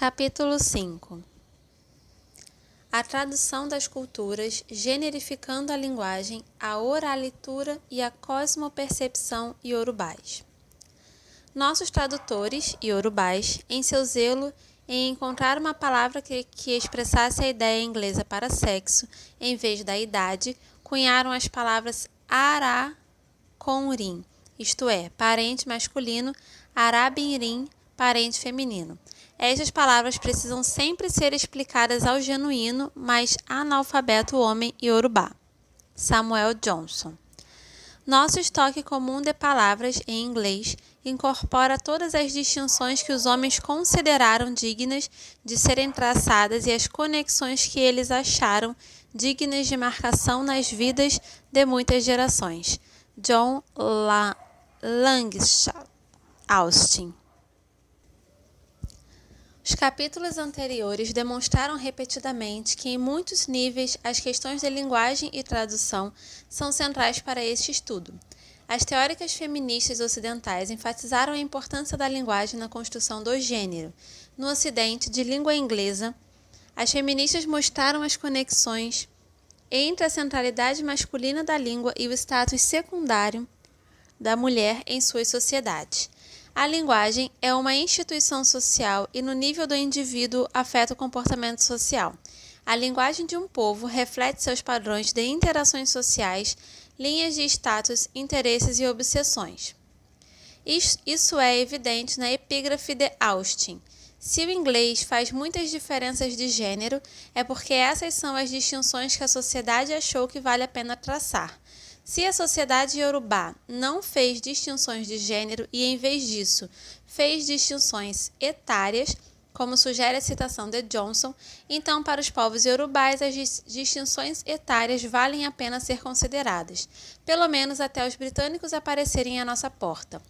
Capítulo 5. A tradução das culturas, generificando a linguagem, a oralitura e a cosmopercepção iorubais. Nossos tradutores, iorubais, em seu zelo em encontrar uma palavra que expressasse a ideia inglesa para sexo, em vez da idade, cunharam as palavras ara-conrim, isto é, parente masculino, arabinrim, parente feminino. Estas palavras precisam sempre ser explicadas ao genuíno, mas analfabeto homem iorubá. Samuel Johnson. Nosso estoque comum de palavras em inglês incorpora todas as distinções que os homens consideraram dignas de serem traçadas e as conexões que eles acharam dignas de marcação nas vidas de muitas gerações. John Langshaw Austin. Os capítulos anteriores demonstraram repetidamente que, em muitos níveis, as questões de linguagem e tradução são centrais para este estudo. As teóricas feministas ocidentais enfatizaram a importância da linguagem na construção do gênero. No Ocidente, de língua inglesa, as feministas mostraram as conexões entre a centralidade masculina da língua e o status secundário da mulher em suas sociedades. A linguagem é uma instituição social e, no nível do indivíduo, afeta o comportamento social. A linguagem de um povo reflete seus padrões de interações sociais, linhas de status, interesses e obsessões. Isso é evidente na epígrafe de Austin. Se o inglês faz muitas diferenças de gênero, é porque essas são as distinções que a sociedade achou que vale a pena traçar. Se a sociedade iorubá não fez distinções de gênero e, em vez disso, fez distinções etárias, como sugere a citação de Johnson, então para os povos iorubais as distinções etárias valem a pena ser consideradas, pelo menos até os britânicos aparecerem à nossa porta.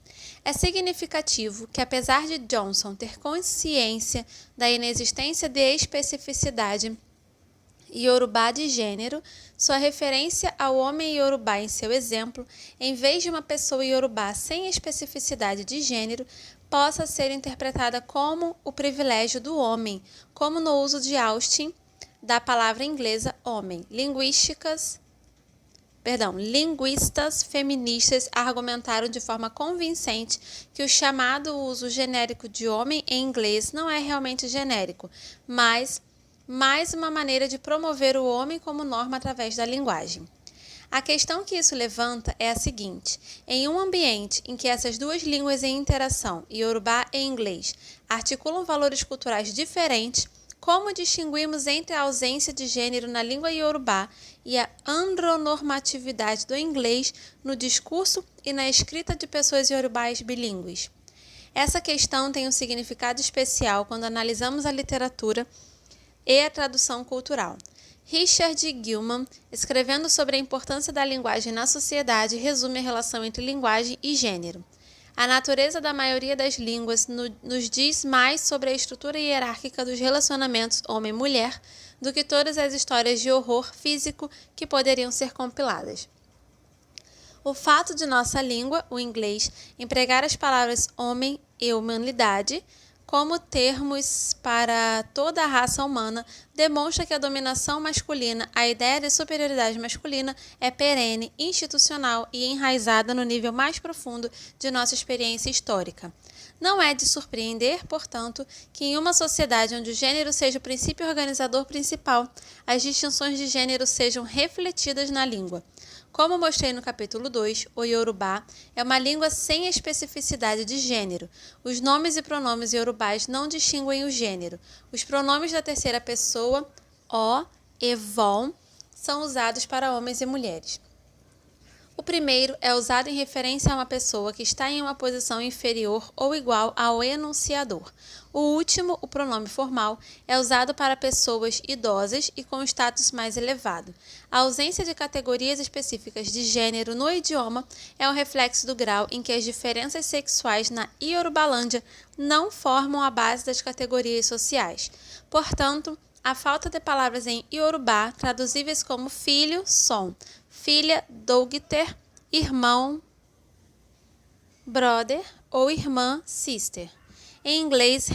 É significativo que, apesar de Johnson ter consciência da inexistência de especificidade iorubá de gênero, sua referência ao homem iorubá em seu exemplo, em vez de uma pessoa iorubá sem especificidade de gênero, possa ser interpretada como o privilégio do homem, como no uso de Austin da palavra inglesa homem. Linguistas feministas argumentaram de forma convincente que o chamado uso genérico de homem em inglês não é realmente genérico, mas mais uma maneira de promover o homem como norma através da linguagem. A questão que isso levanta é a seguinte: em um ambiente em que essas duas línguas em interação, iorubá e inglês, articulam valores culturais diferentes, como distinguimos entre a ausência de gênero na língua iorubá e a andronormatividade do inglês no discurso e na escrita de pessoas iorubás bilíngues? Essa questão tem um significado especial quando analisamos a literatura e a tradução cultural. Richard Gilman, escrevendo sobre a importância da linguagem na sociedade, resume a relação entre linguagem e gênero. A natureza da maioria das línguas nos diz mais sobre a estrutura hierárquica dos relacionamentos homem-mulher do que todas as histórias de horror físico que poderiam ser compiladas. O fato de nossa língua, o inglês, empregar as palavras homem e humanidade como termos para toda a raça humana, demonstra que a dominação masculina, a ideia de superioridade masculina, é perene, institucional e enraizada no nível mais profundo de nossa experiência histórica. Não é de surpreender, portanto, que em uma sociedade onde o gênero seja o princípio organizador principal, as distinções de gênero sejam refletidas na língua. Como mostrei no capítulo 2, o iorubá é uma língua sem especificidade de gênero. Os nomes e pronomes iorubais não distinguem o gênero. Os pronomes da terceira pessoa, o e von, são usados para homens e mulheres. O primeiro é usado em referência a uma pessoa que está em uma posição inferior ou igual ao enunciador. O último, o pronome formal, é usado para pessoas idosas e com status mais elevado. A ausência de categorias específicas de gênero no idioma é um reflexo do grau em que as diferenças sexuais na Iorubalândia não formam a base das categorias sociais. Portanto, a falta de palavras em iorubá, traduzíveis como filho, son, filha, daughter, irmão, brother ou irmã, sister. Em inglês,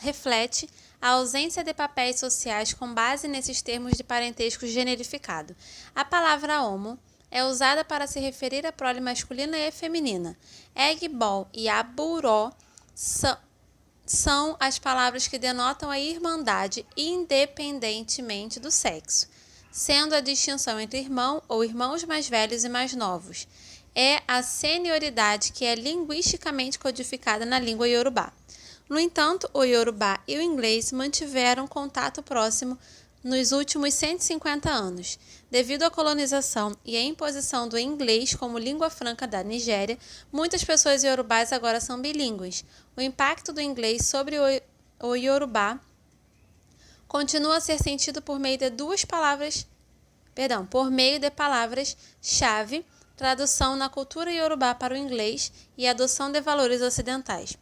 reflete a ausência de papéis sociais com base nesses termos de parentesco generificado. A palavra homo é usada para se referir à prole masculina e feminina. Egbol e aburó são as palavras que denotam a irmandade independentemente do sexo, sendo a distinção entre irmão ou irmãos mais velhos e mais novos. É a senioridade que é linguisticamente codificada na língua iorubá. No entanto, o iorubá e o inglês mantiveram contato próximo nos últimos 150 anos. Devido à colonização e à imposição do inglês como língua franca da Nigéria, muitas pessoas iorubás agora são bilíngues. O impacto do inglês sobre o iorubá continua a ser sentido por meio de palavras-chave, tradução na cultura iorubá para o inglês e adoção de valores ocidentais.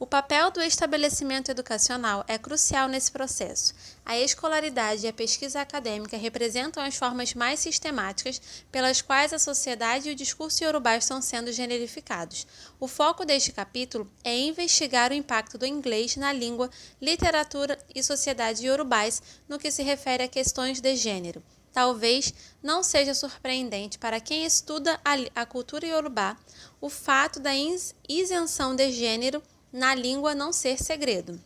O papel do estabelecimento educacional é crucial nesse processo. A escolaridade e a pesquisa acadêmica representam as formas mais sistemáticas pelas quais a sociedade e o discurso iorubá estão sendo generificados. O foco deste capítulo é investigar o impacto do inglês na língua, literatura e sociedade iorubás no que se refere a questões de gênero. Talvez não seja surpreendente para quem estuda a cultura iorubá o fato da isenção de gênero na língua não ser segredo.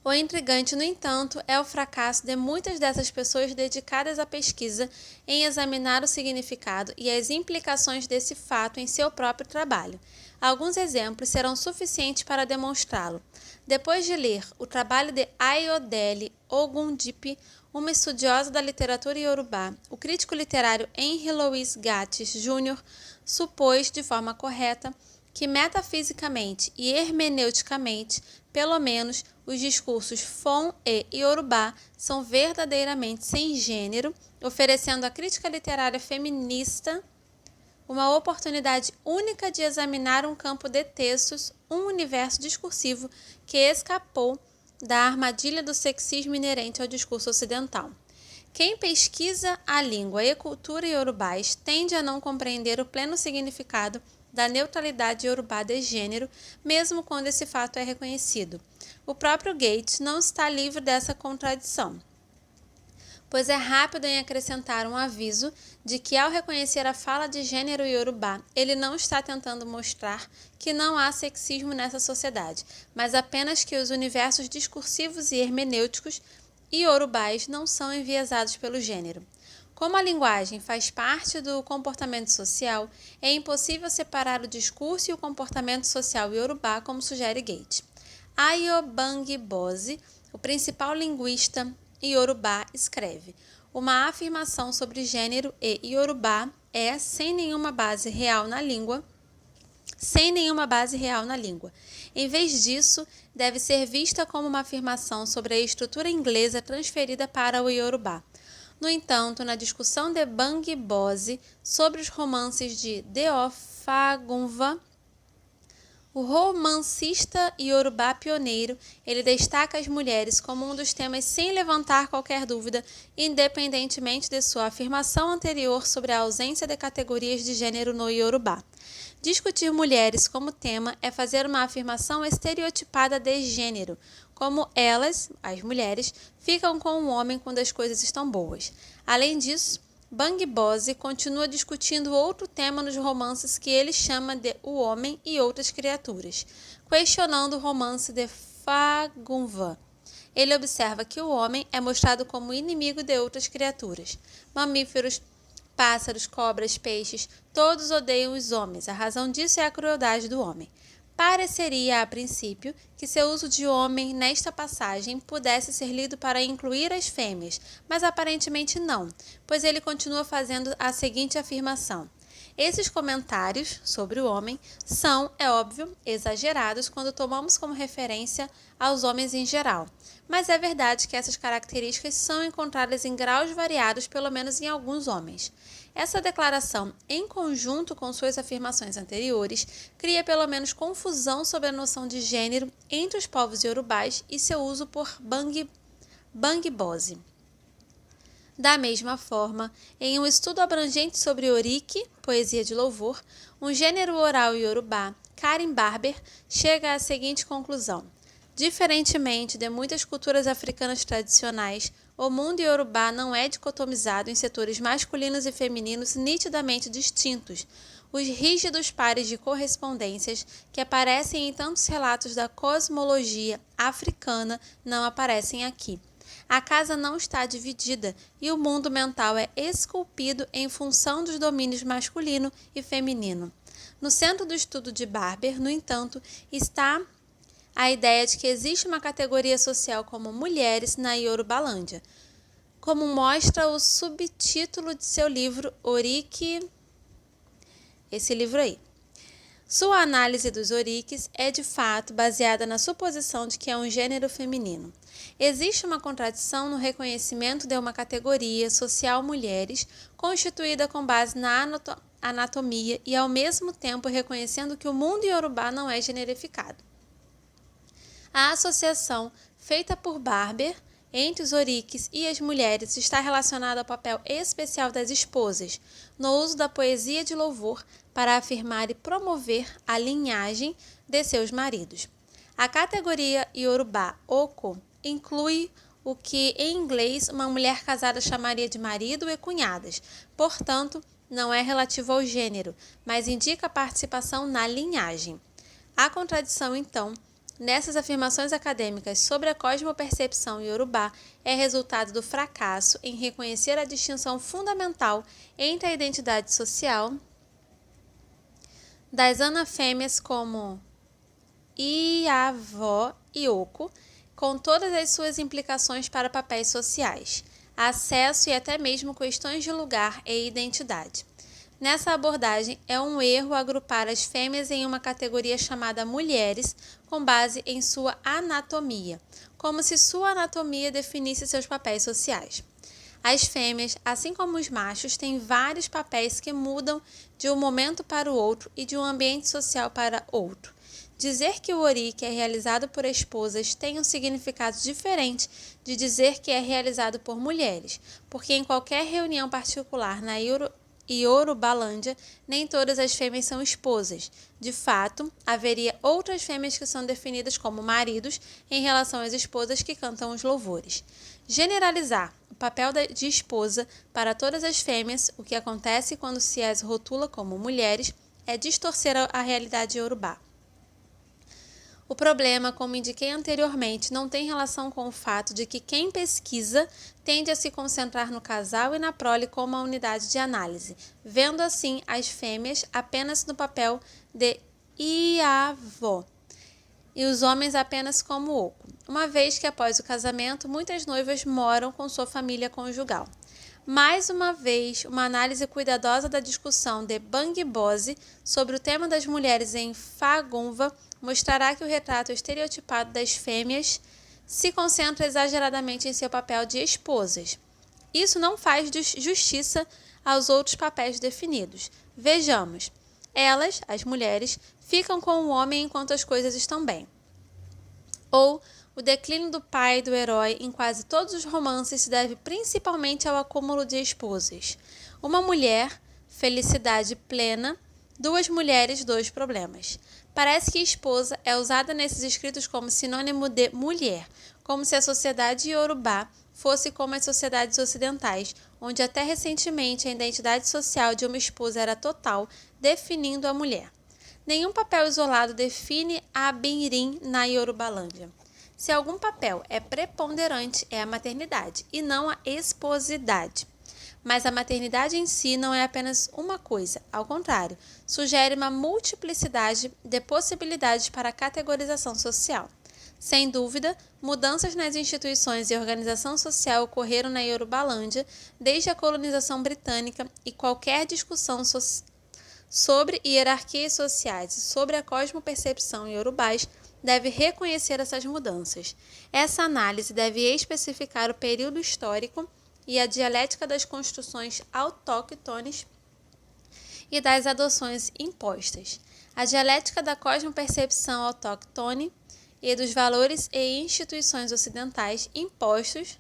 O intrigante, no entanto, é o fracasso de muitas dessas pessoas dedicadas à pesquisa em examinar o significado e as implicações desse fato em seu próprio trabalho. Alguns exemplos serão suficientes para demonstrá-lo. Depois de ler o trabalho de Ayodele Ogundipe, uma estudiosa da literatura iorubá, o crítico literário Henry Louis Gates Jr. supôs, de forma correta, que metafisicamente e hermeneuticamente, pelo menos, os discursos Fon e Iorubá são verdadeiramente sem gênero, oferecendo à crítica literária feminista uma oportunidade única de examinar um campo de textos, um universo discursivo que escapou da armadilha do sexismo inerente ao discurso ocidental. Quem pesquisa a língua e cultura iorubás tende a não compreender o pleno significado da neutralidade iorubá de gênero, mesmo quando esse fato é reconhecido. O próprio Gates não está livre dessa contradição, pois é rápido em acrescentar um aviso de que, ao reconhecer a fala de gênero iorubá, ele não está tentando mostrar que não há sexismo nessa sociedade, mas apenas que os universos discursivos e hermenêuticos iorubás não são enviesados pelo gênero. Como a linguagem faz parte do comportamento social, é impossível separar o discurso e o comportamento social iorubá, como sugere Gates. Ayobangboze, o principal linguista iorubá, escreve: uma afirmação sobre gênero e iorubá é, sem nenhuma base real na língua. Em vez disso, deve ser vista como uma afirmação sobre a estrutura inglesa transferida para o iorubá. No entanto, na discussão de Bangboze sobre os romances de Deofagunva, o romancista iorubá pioneiro, ele destaca as mulheres como um dos temas sem levantar qualquer dúvida, independentemente de sua afirmação anterior sobre a ausência de categorias de gênero no iorubá. Discutir mulheres como tema é fazer uma afirmação estereotipada de gênero, como elas, as mulheres, ficam com o homem quando as coisas estão boas. Além disso, Bangboze continua discutindo outro tema nos romances que ele chama de O Homem e Outras Criaturas, questionando o romance de Fagunva. Ele observa que o homem é mostrado como inimigo de outras criaturas. Mamíferos, pássaros, cobras, peixes, todos odeiam os homens. A razão disso é a crueldade do homem. Pareceria, a princípio, que seu uso de homem nesta passagem pudesse ser lido para incluir as fêmeas, mas aparentemente não, pois ele continua fazendo a seguinte afirmação: esses comentários sobre o homem são, é óbvio, exagerados quando tomamos como referência aos homens em geral, mas é verdade que essas características são encontradas em graus variados, pelo menos em alguns homens. Essa declaração, em conjunto com suas afirmações anteriores, cria pelo menos confusão sobre a noção de gênero entre os povos iorubás e seu uso por Bangboze. Da mesma forma, em um estudo abrangente sobre Oriki, poesia de louvor, um gênero oral iorubá, Karen Barber chega à seguinte conclusão: Diferentemente de muitas culturas africanas tradicionais, o mundo iorubá não é dicotomizado em setores masculinos e femininos nitidamente distintos. Os rígidos pares de correspondências que aparecem em tantos relatos da cosmologia africana não aparecem aqui. A casa não está dividida e o mundo mental é esculpido em função dos domínios masculino e feminino. No centro do estudo de Barber, no entanto, está a ideia de que existe uma categoria social como mulheres na Yorubalândia, como mostra o subtítulo de seu livro Oriki, esse livro aí. Sua análise dos oriques é de fato baseada na suposição de que é um gênero feminino. Existe uma contradição no reconhecimento de uma categoria social mulheres constituída com base na anatomia e ao mesmo tempo reconhecendo que o mundo iorubá não é generificado. A associação feita por Barber entre os oriques e as mulheres está relacionada ao papel especial das esposas, no uso da poesia de louvor para afirmar e promover a linhagem de seus maridos. A categoria iorubá oko inclui o que em inglês uma mulher casada chamaria de marido e cunhadas, portanto, não é relativo ao gênero, mas indica a participação na linhagem. A contradição, então, nessas afirmações acadêmicas sobre a cosmopercepção iorubá é resultado do fracasso em reconhecer a distinção fundamental entre a identidade social das anafêmias como Iavó e Oko, com todas as suas implicações para papéis sociais, acesso e até mesmo questões de lugar e identidade. Nessa abordagem, é um erro agrupar as fêmeas em uma categoria chamada mulheres com base em sua anatomia, como se sua anatomia definisse seus papéis sociais. As fêmeas, assim como os machos, têm vários papéis que mudam de um momento para o outro e de um ambiente social para outro. Dizer que o orique é realizado por esposas tem um significado diferente de dizer que é realizado por mulheres, porque em qualquer reunião particular na Yorubalândia, nem todas as fêmeas são esposas. De fato, haveria outras fêmeas que são definidas como maridos em relação às esposas que cantam os louvores. Generalizar o papel de esposa para todas as fêmeas, o que acontece quando se as rotula como mulheres, é distorcer a realidade iorubá. O problema, como indiquei anteriormente, não tem relação com o fato de que quem pesquisa tende a se concentrar no casal e na prole como a unidade de análise, vendo assim as fêmeas apenas no papel de Iavó e os homens apenas como Oko, uma vez que após o casamento muitas noivas moram com sua família conjugal. Mais uma vez, uma análise cuidadosa da discussão de Bangbose sobre o tema das mulheres em Fagunva mostrará que o retrato estereotipado das fêmeas se concentra exageradamente em seu papel de esposas. Isso não faz justiça aos outros papéis definidos. Vejamos. Elas, as mulheres, ficam com o homem enquanto as coisas estão bem. Ou o declínio do pai do herói em quase todos os romances se deve principalmente ao acúmulo de esposas. Uma mulher, felicidade plena, duas mulheres, dois problemas. Parece que esposa é usada nesses escritos como sinônimo de mulher, como se a sociedade iorubá fosse como as sociedades ocidentais, onde até recentemente a identidade social de uma esposa era total, definindo a mulher. Nenhum papel isolado define a Binrim na Yorubalândia. Se algum papel é preponderante, é a maternidade, e não a esposidade. Mas a maternidade em si não é apenas uma coisa, ao contrário, sugere uma multiplicidade de possibilidades para a categorização social. Sem dúvida, mudanças nas instituições e organização social ocorreram na Yorubalândia desde a colonização britânica e qualquer discussão sobre hierarquias sociais e sobre a cosmopercepção iorubás deve reconhecer essas mudanças. Essa análise deve especificar o período histórico e a dialética das construções autóctones e das adoções impostas. A dialética da cosmopercepção autóctone e dos valores e instituições ocidentais impostos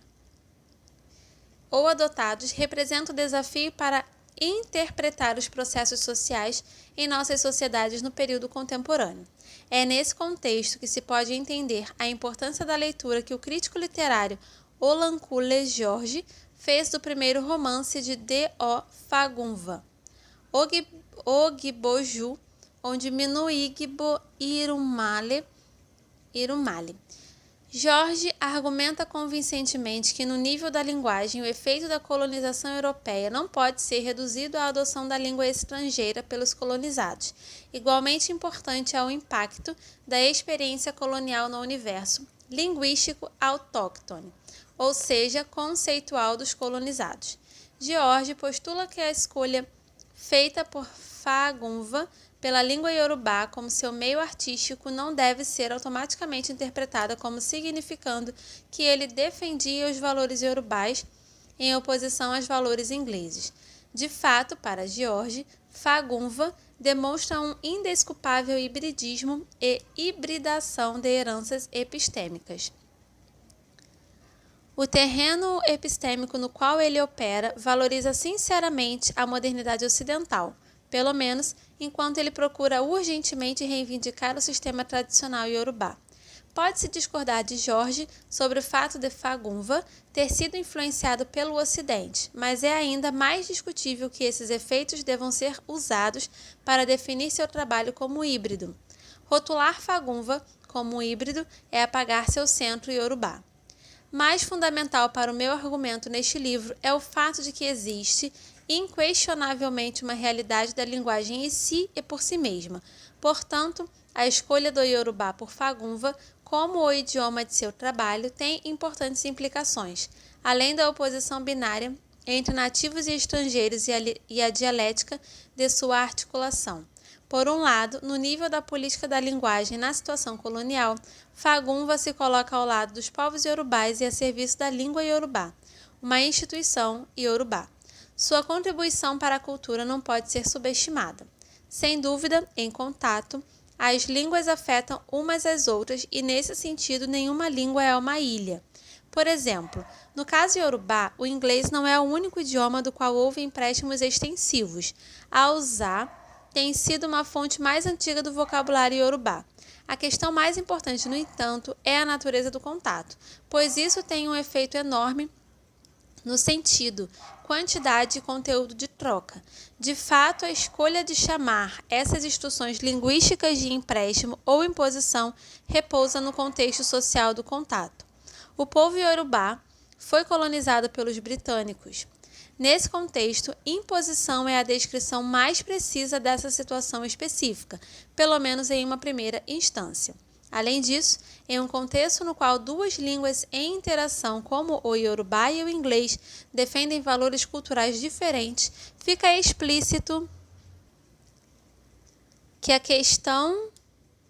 ou adotados representa o desafio para interpretar os processos sociais em nossas sociedades no período contemporâneo. É nesse contexto que se pode entender a importância da leitura que o crítico literário Olankule George fez do primeiro romance de D.O. Fagumva, Ogboju, onde Minu Igbo Irumale. George argumenta convincentemente que, no nível da linguagem, o efeito da colonização europeia não pode ser reduzido à adoção da língua estrangeira pelos colonizados. Igualmente importante é o impacto da experiência colonial no universo linguístico autóctone, ou seja, conceitual dos colonizados. George postula que a escolha feita por Fagumva pela língua iorubá como seu meio artístico não deve ser automaticamente interpretada como significando que ele defendia os valores iorubais em oposição aos valores ingleses. De fato, para George, Fagumva demonstra um indesculpável hibridismo e hibridação de heranças epistêmicas. O terreno epistêmico no qual ele opera valoriza sinceramente a modernidade ocidental, pelo menos enquanto ele procura urgentemente reivindicar o sistema tradicional iorubá. Pode-se discordar de George sobre o fato de Fagumva ter sido influenciado pelo Ocidente, mas é ainda mais discutível que esses efeitos devam ser usados para definir seu trabalho como híbrido. Rotular Fagumva como híbrido é apagar seu centro iorubá. Mais fundamental para o meu argumento neste livro é o fato de que existe inquestionavelmente uma realidade da linguagem em si e por si mesma. Portanto, a escolha do iorubá por Fagumva como o idioma de seu trabalho tem importantes implicações, além da oposição binária entre nativos e estrangeiros e a dialética de sua articulação. Por um lado, no nível da política da linguagem na situação colonial, Fagumva se coloca ao lado dos povos iorubás e a serviço da língua iorubá, uma instituição iorubá. Sua contribuição para a cultura não pode ser subestimada. Sem dúvida, em contato, as línguas afetam umas às outras e, nesse sentido, nenhuma língua é uma ilha. Por exemplo, no caso iorubá, o inglês não é o único idioma do qual houve empréstimos extensivos. A Hausa tem sido uma fonte mais antiga do vocabulário iorubá. A questão mais importante, no entanto, é a natureza do contato, pois isso tem um efeito enorme no sentido, quantidade e conteúdo de troca. De fato, a escolha de chamar essas instruções linguísticas de empréstimo ou imposição repousa no contexto social do contato. O povo iorubá foi colonizado pelos britânicos. Nesse contexto, imposição é a descrição mais precisa dessa situação específica, pelo menos em uma primeira instância. Além disso, em um contexto no qual duas línguas em interação, como o iorubá e o inglês, defendem valores culturais diferentes, fica explícito que a questão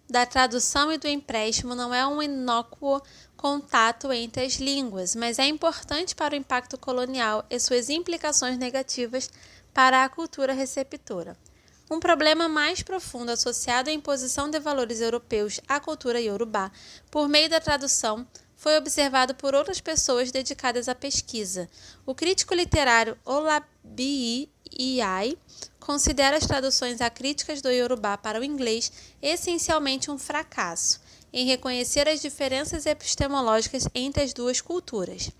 da tradução e do empréstimo não é um inócuo contato entre as línguas, mas é importante para o impacto colonial e suas implicações negativas para a cultura receptora. Um problema mais profundo associado à imposição de valores europeus à cultura iorubá, por meio da tradução, foi observado por outras pessoas dedicadas à pesquisa. O crítico literário Olabi Iyai considera as traduções acríticas do iorubá para o inglês essencialmente um fracasso em reconhecer as diferenças epistemológicas entre as duas culturas.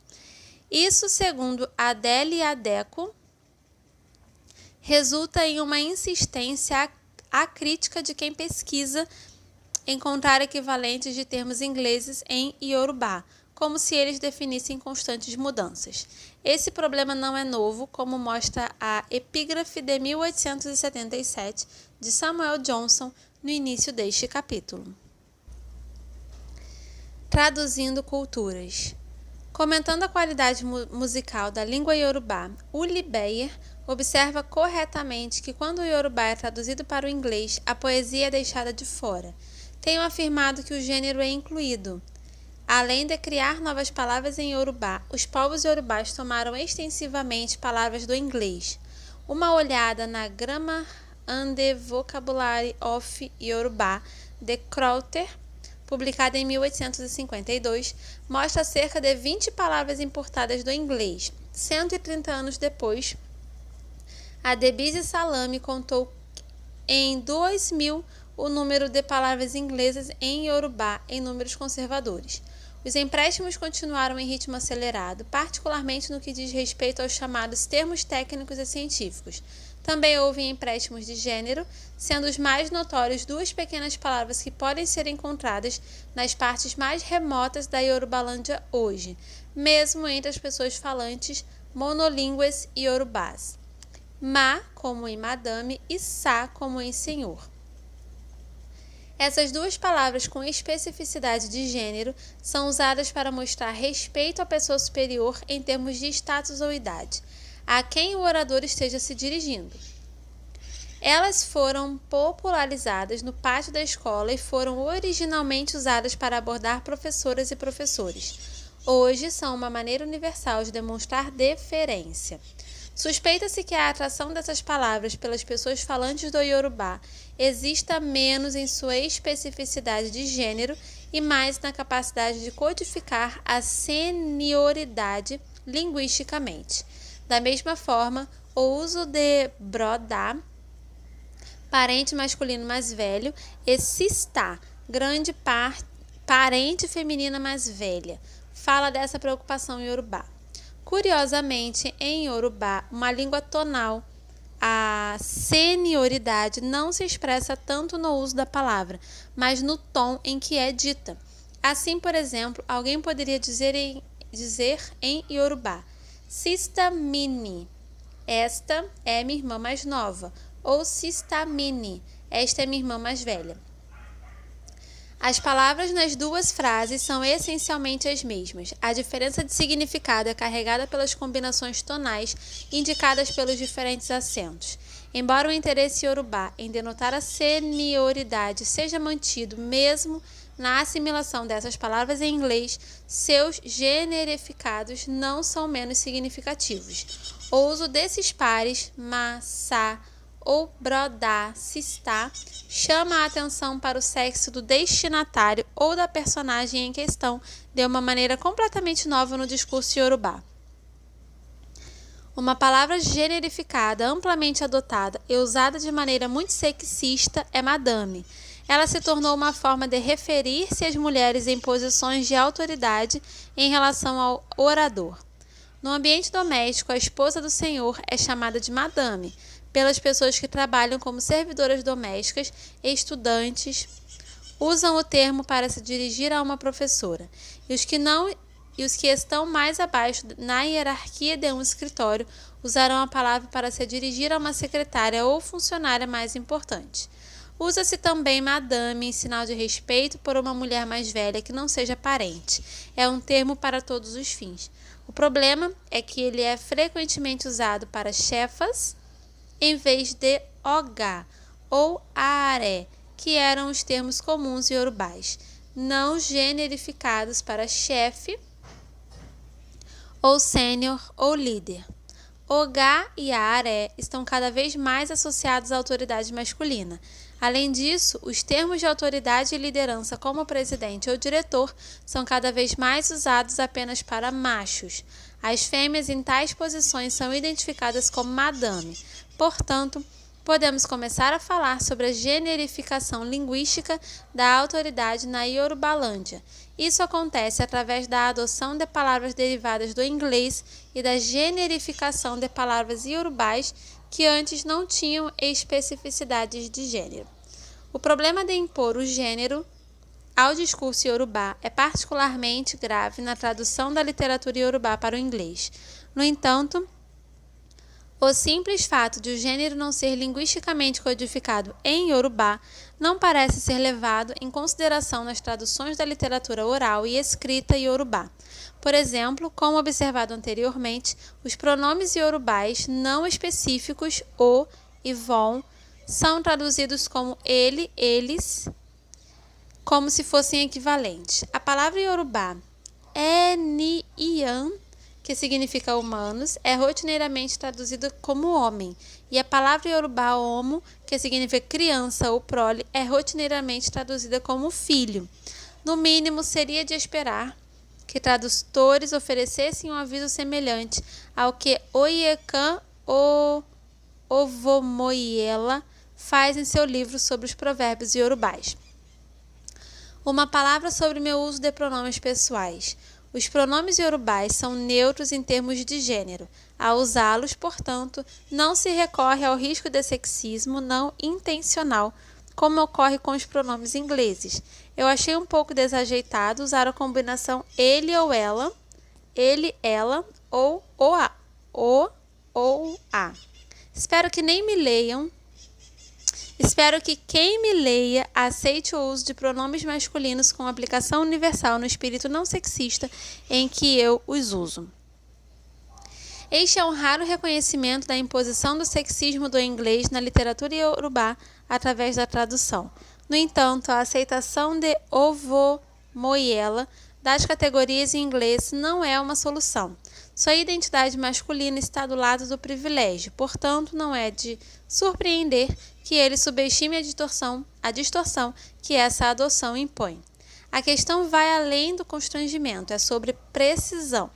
Isso, segundo Adele Adeko, resulta em uma insistência acrítica de quem pesquisa encontrar equivalentes de termos ingleses em iorubá, como se eles definissem constantes mudanças. Esse problema não é novo, como mostra a epígrafe de 1877 de Samuel Johnson no início deste capítulo. Traduzindo culturas. Comentando a qualidade musical da língua iorubá, Uli Beyer observa corretamente que quando o iorubá é traduzido para o inglês, a poesia é deixada de fora. Tenho afirmado que o gênero é incluído. Além de criar novas palavras em iorubá, os povos iorubás tomaram extensivamente palavras do inglês. Uma olhada na Grammar and the Vocabulary of Yorùbá de Crowther, publicada em 1852, mostra cerca de 20 palavras importadas do inglês. 130 anos depois, a Debise Salami contou em 2000 o número de palavras inglesas em Yorubá em números conservadores. Os empréstimos continuaram em ritmo acelerado, particularmente no que diz respeito aos chamados termos técnicos e científicos. Também houve empréstimos de gênero, sendo os mais notórios duas pequenas palavras que podem ser encontradas nas partes mais remotas da Yorubalândia hoje, mesmo entre as pessoas falantes monolíngues iorubás. Ma, como em madame, e sa, como em senhor. Essas duas palavras com especificidade de gênero são usadas para mostrar respeito à pessoa superior em termos de status ou idade, a quem o orador esteja se dirigindo. Elas foram popularizadas no pátio da escola e foram originalmente usadas para abordar professoras e professores. Hoje são uma maneira universal de demonstrar deferência. Suspeita-se que a atração dessas palavras pelas pessoas falantes do Yorubá exista menos em sua especificidade de gênero e mais na capacidade de codificar a senioridade linguisticamente. Da mesma forma, o uso de brodá, parente masculino mais velho, e sistá, grande parente feminina mais velha, fala dessa preocupação em Yorubá. Curiosamente, em Yorubá, uma língua tonal, a senioridade não se expressa tanto no uso da palavra, mas no tom em que é dita. Assim, por exemplo, alguém poderia dizer em Yorubá, Sista Mini, esta é minha irmã mais nova, ou Sista Mini, esta é minha irmã mais velha. As palavras nas duas frases são essencialmente as mesmas. A diferença de significado é carregada pelas combinações tonais indicadas pelos diferentes acentos. Embora o interesse iorubá em denotar a senioridade seja mantido mesmo na assimilação dessas palavras em inglês, seus generificados não são menos significativos. O uso desses pares, ma, sa, ou brodá, sistá, chama a atenção para o sexo do destinatário ou da personagem em questão de uma maneira completamente nova no discurso iorubá. Uma palavra generificada, amplamente adotada e usada de maneira muito sexista é madame. Ela se tornou uma forma de referir-se às mulheres em posições de autoridade em relação ao orador. No ambiente doméstico, a esposa do senhor é chamada de madame, pelas pessoas que trabalham como servidoras domésticas e estudantes usam o termo para se dirigir a uma professora, e os que estão mais abaixo na hierarquia de um escritório usarão a palavra para se dirigir a uma secretária ou funcionária mais importante. Usa-se também madame em sinal de respeito por uma mulher mais velha que não seja parente. É um termo para todos os fins. O problema é que ele é frequentemente usado para chefas em vez de ogá ou aaré, que eram os termos comuns iorubais, não generificados para chefe ou sênior ou líder. Ogá e aaré estão cada vez mais associados à autoridade masculina. Além disso, os termos de autoridade e liderança como presidente ou diretor são cada vez mais usados apenas para machos. As fêmeas em tais posições são identificadas como madame. Portanto, podemos começar a falar sobre a generificação linguística da autoridade na Yorubalândia. Isso acontece através da adoção de palavras derivadas do inglês e da generificação de palavras iorubais que antes não tinham especificidades de gênero. O problema de impor o gênero ao discurso iorubá é particularmente grave na tradução da literatura iorubá para o inglês. No entanto, o simples fato de o gênero não ser linguisticamente codificado em iorubá não parece ser levado em consideração nas traduções da literatura oral e escrita iorubá. Por exemplo, como observado anteriormente, os pronomes iorubais não específicos, o e von, são traduzidos como ele, eles, como se fossem equivalentes. A palavra iorubá eniyan, que significa humanos, é rotineiramente traduzida como homem, e a palavra iorubá homo, que significa criança ou prole, é rotineiramente traduzida como filho. No mínimo, seria de esperar que tradutores oferecessem um aviso semelhante ao que Oyekan Ovomoyela faz em seu livro sobre os provérbios iorubais. Uma palavra sobre meu uso de pronomes pessoais. Os pronomes iorubais são neutros em termos de gênero. Ao usá-los, portanto, não se recorre ao risco de sexismo não intencional, como ocorre com os pronomes ingleses. Eu achei um pouco desajeitado usar a combinação ele ou ela, ou o ou a. Espero que quem me leia aceite o uso de pronomes masculinos com aplicação universal no espírito não sexista em que eu os uso. Este é um raro reconhecimento da imposição do sexismo do inglês na literatura iorubá através da tradução. No entanto, a aceitação de ovo moyela das categorias em inglês não é uma solução. Sua identidade masculina está do lado do privilégio, portanto, não é de surpreender que ele subestime a distorção que essa adoção impõe. A questão vai além do constrangimento, é sobre precisão.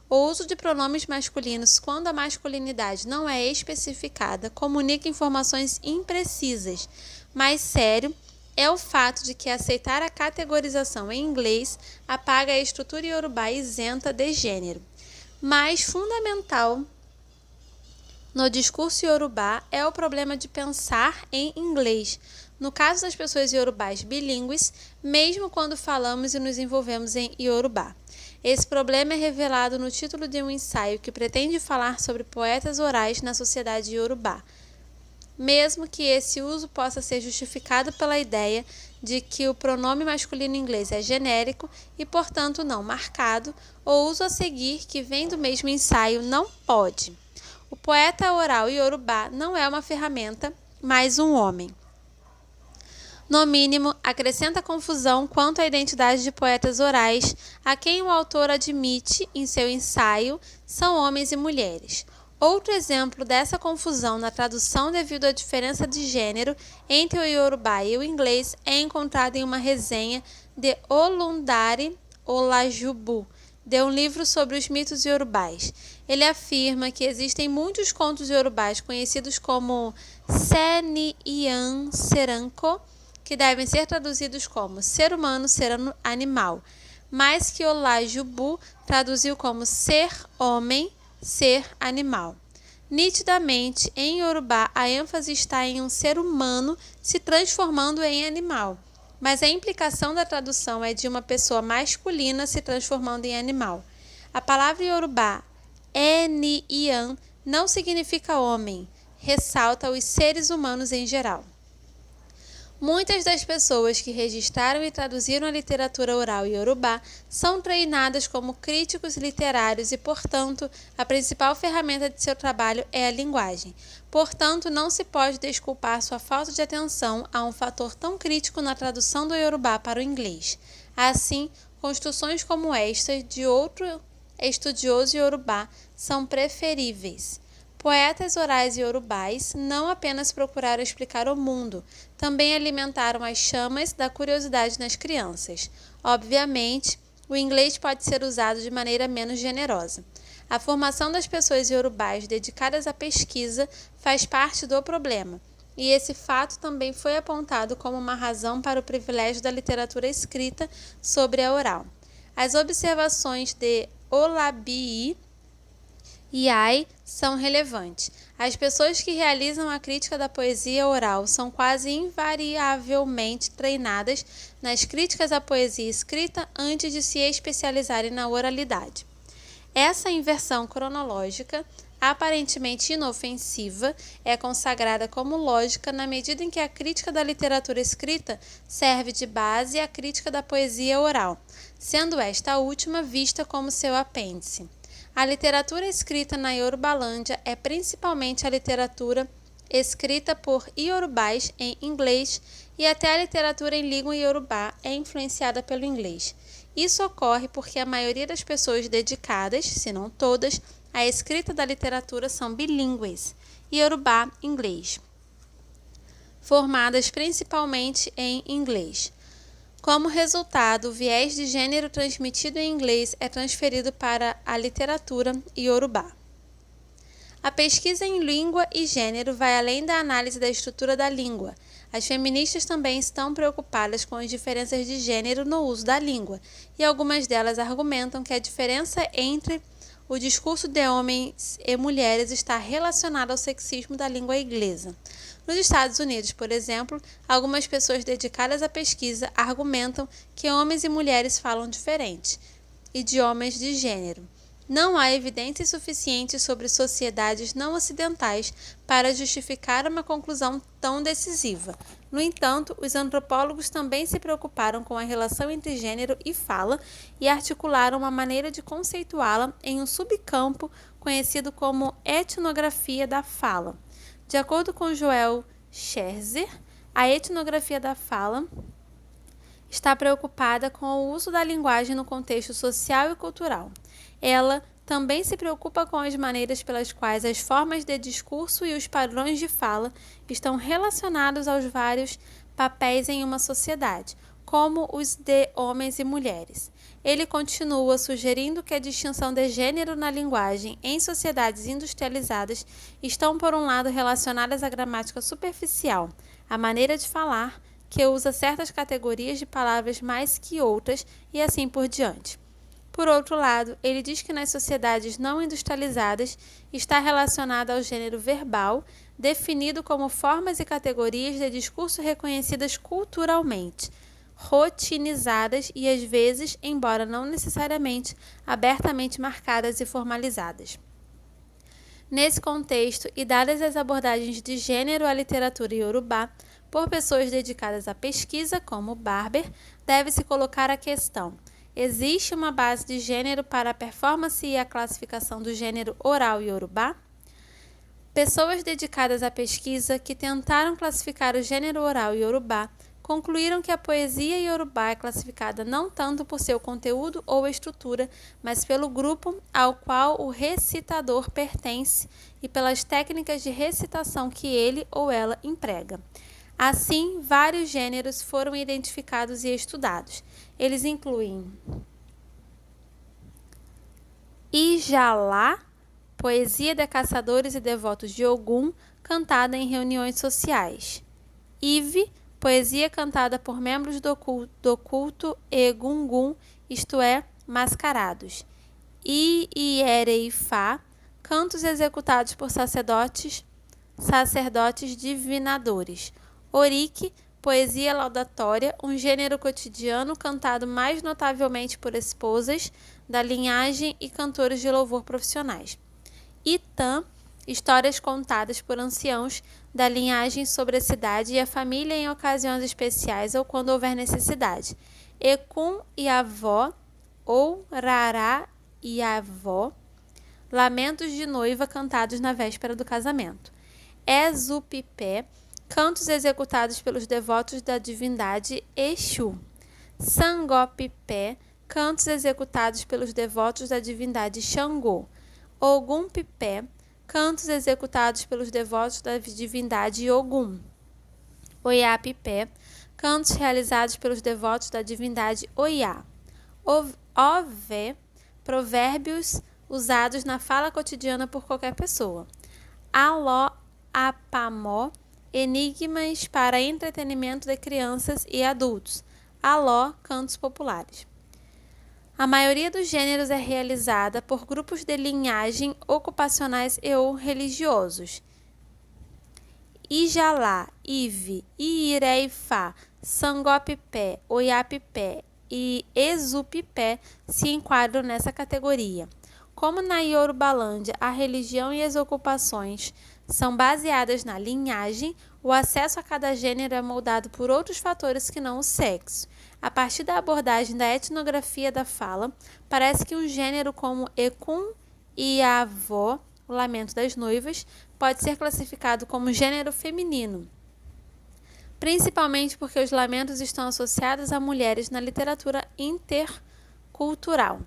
O uso de pronomes masculinos quando a masculinidade não é especificada comunica informações imprecisas. Mais sério é o fato de que aceitar a categorização em inglês apaga a estrutura iorubá isenta de gênero. Mais fundamental no discurso iorubá é o problema de pensar em inglês. No caso das pessoas iorubás bilíngues, mesmo quando falamos e nos envolvemos em iorubá. Esse problema é revelado no título de um ensaio que pretende falar sobre poetas orais na sociedade iorubá. Mesmo que esse uso possa ser justificado pela ideia de que o pronome masculino inglês é genérico e, portanto, não marcado, o uso a seguir, que vem do mesmo ensaio, não pode. O poeta oral iorubá não é uma ferramenta, mas um homem. No mínimo, acrescenta confusão quanto à identidade de poetas orais, a quem o autor admite, em seu ensaio, são homens e mulheres. Outro exemplo dessa confusão na tradução devido à diferença de gênero entre o iorubá e o inglês é encontrado em uma resenha de Olundari Olajubu, de um livro sobre os mitos iorubais. Ele afirma que existem muitos contos iorubais conhecidos como Seniyan Seranko, que devem ser traduzidos como ser humano, ser animal, mas que Olajubu traduziu como ser homem, ser animal. Nitidamente, em iorubá, a ênfase está em um ser humano se transformando em animal, mas a implicação da tradução é de uma pessoa masculina se transformando em animal. A palavra iorubá, eniyan, não significa homem, ressalta os seres humanos em geral. Muitas das pessoas que registraram e traduziram a literatura oral iorubá são treinadas como críticos literários e, portanto, a principal ferramenta de seu trabalho é a linguagem. Portanto, não se pode desculpar sua falta de atenção a um fator tão crítico na tradução do iorubá para o inglês. Assim, construções como esta de outro estudioso iorubá são preferíveis. Poetas orais iorubais não apenas procuraram explicar o mundo, também alimentaram as chamas da curiosidade nas crianças. Obviamente, o inglês pode ser usado de maneira menos generosa. A formação das pessoas iorubais dedicadas à pesquisa faz parte do problema, e esse fato também foi apontado como uma razão para o privilégio da literatura escrita sobre a oral. As observações de Olabii e Ai são relevantes. As pessoas que realizam a crítica da poesia oral são quase invariavelmente treinadas nas críticas à poesia escrita antes de se especializarem na oralidade. Essa inversão cronológica, aparentemente inofensiva, é consagrada como lógica na medida em que a crítica da literatura escrita serve de base à crítica da poesia oral, sendo esta última vista como seu apêndice. A literatura escrita na Yorubalândia é principalmente a literatura escrita por iorubás em inglês e até a literatura em língua iorubá é influenciada pelo inglês. Isso ocorre porque a maioria das pessoas dedicadas, se não todas, à escrita da literatura são bilíngues, iorubá e inglês, formadas principalmente em inglês. Como resultado, o viés de gênero transmitido em inglês é transferido para a literatura iorubá. A pesquisa em língua e gênero vai além da análise da estrutura da língua. As feministas também estão preocupadas com as diferenças de gênero no uso da língua, e algumas delas argumentam que a diferença entre o discurso de homens e mulheres está relacionada ao sexismo da língua inglesa. Nos Estados Unidos, por exemplo, algumas pessoas dedicadas à pesquisa argumentam que homens e mulheres falam diferentes idiomas de gênero. Não há evidências suficientes sobre sociedades não ocidentais para justificar uma conclusão tão decisiva. No entanto, os antropólogos também se preocuparam com a relação entre gênero e fala e articularam uma maneira de conceituá-la em um subcampo conhecido como etnografia da fala. De acordo com Joel Scherzer, a etnografia da fala está preocupada com o uso da linguagem no contexto social e cultural. Ela também se preocupa com as maneiras pelas quais as formas de discurso e os padrões de fala estão relacionados aos vários papéis em uma sociedade, como os de homens e mulheres. Ele continua sugerindo que a distinção de gênero na linguagem em sociedades industrializadas estão, por um lado, relacionadas à gramática superficial, a maneira de falar, que usa certas categorias de palavras mais que outras e assim por diante. Por outro lado, ele diz que nas sociedades não industrializadas está relacionada ao gênero verbal, definido como formas e categorias de discurso reconhecidas culturalmente, rotinizadas e às vezes, embora não necessariamente, abertamente marcadas e formalizadas. Nesse contexto, e dadas as abordagens de gênero à literatura iorubá, por pessoas dedicadas à pesquisa, como Barber, deve-se colocar a questão: existe uma base de gênero para a performance e a classificação do gênero oral iorubá? Pessoas dedicadas à pesquisa que tentaram classificar o gênero oral iorubá concluíram que a poesia iorubá é classificada não tanto por seu conteúdo ou estrutura, mas pelo grupo ao qual o recitador pertence e pelas técnicas de recitação que ele ou ela emprega. Assim, vários gêneros foram identificados e estudados. Eles incluem Ijalá, poesia de caçadores e devotos de Ogum, cantada em reuniões sociais. Ive, poesia cantada por membros do culto Egungun, isto é, mascarados. Iereifá, cantos executados por sacerdotes divinadores. Orique, poesia laudatória, um gênero cotidiano cantado mais notavelmente por esposas da linhagem e cantores de louvor profissionais. Itã, histórias contadas por anciãos da linhagem sobre a cidade e a família em ocasiões especiais ou quando houver necessidade. Ecum e avó, ou Rará e avó, lamentos de noiva cantados na véspera do casamento. Ezupipé, cantos executados pelos devotos da divindade Exu. Sangopipé, cantos executados pelos devotos da divindade Xangô. Ogumpipé, cantos executados pelos devotos da divindade Ogum. Oiapipé, cantos realizados pelos devotos da divindade Oiá. Ové, provérbios usados na fala cotidiana por qualquer pessoa. Aló, apamó, enigmas para entretenimento de crianças e adultos. Aló, cantos populares. A maioria dos gêneros é realizada por grupos de linhagem ocupacionais e ou religiosos. Ijalá, Ive, Iireifá, Sangopipé, Oiapipé e Exupipé se enquadram nessa categoria. Como na Yorubalândia a religião e as ocupações são baseadas na linhagem, o acesso a cada gênero é moldado por outros fatores que não o sexo. A partir da abordagem da etnografia da fala, parece que um gênero como Ecum e avó, o lamento das noivas, pode ser classificado como gênero feminino, principalmente porque os lamentos estão associados a mulheres na literatura intercultural.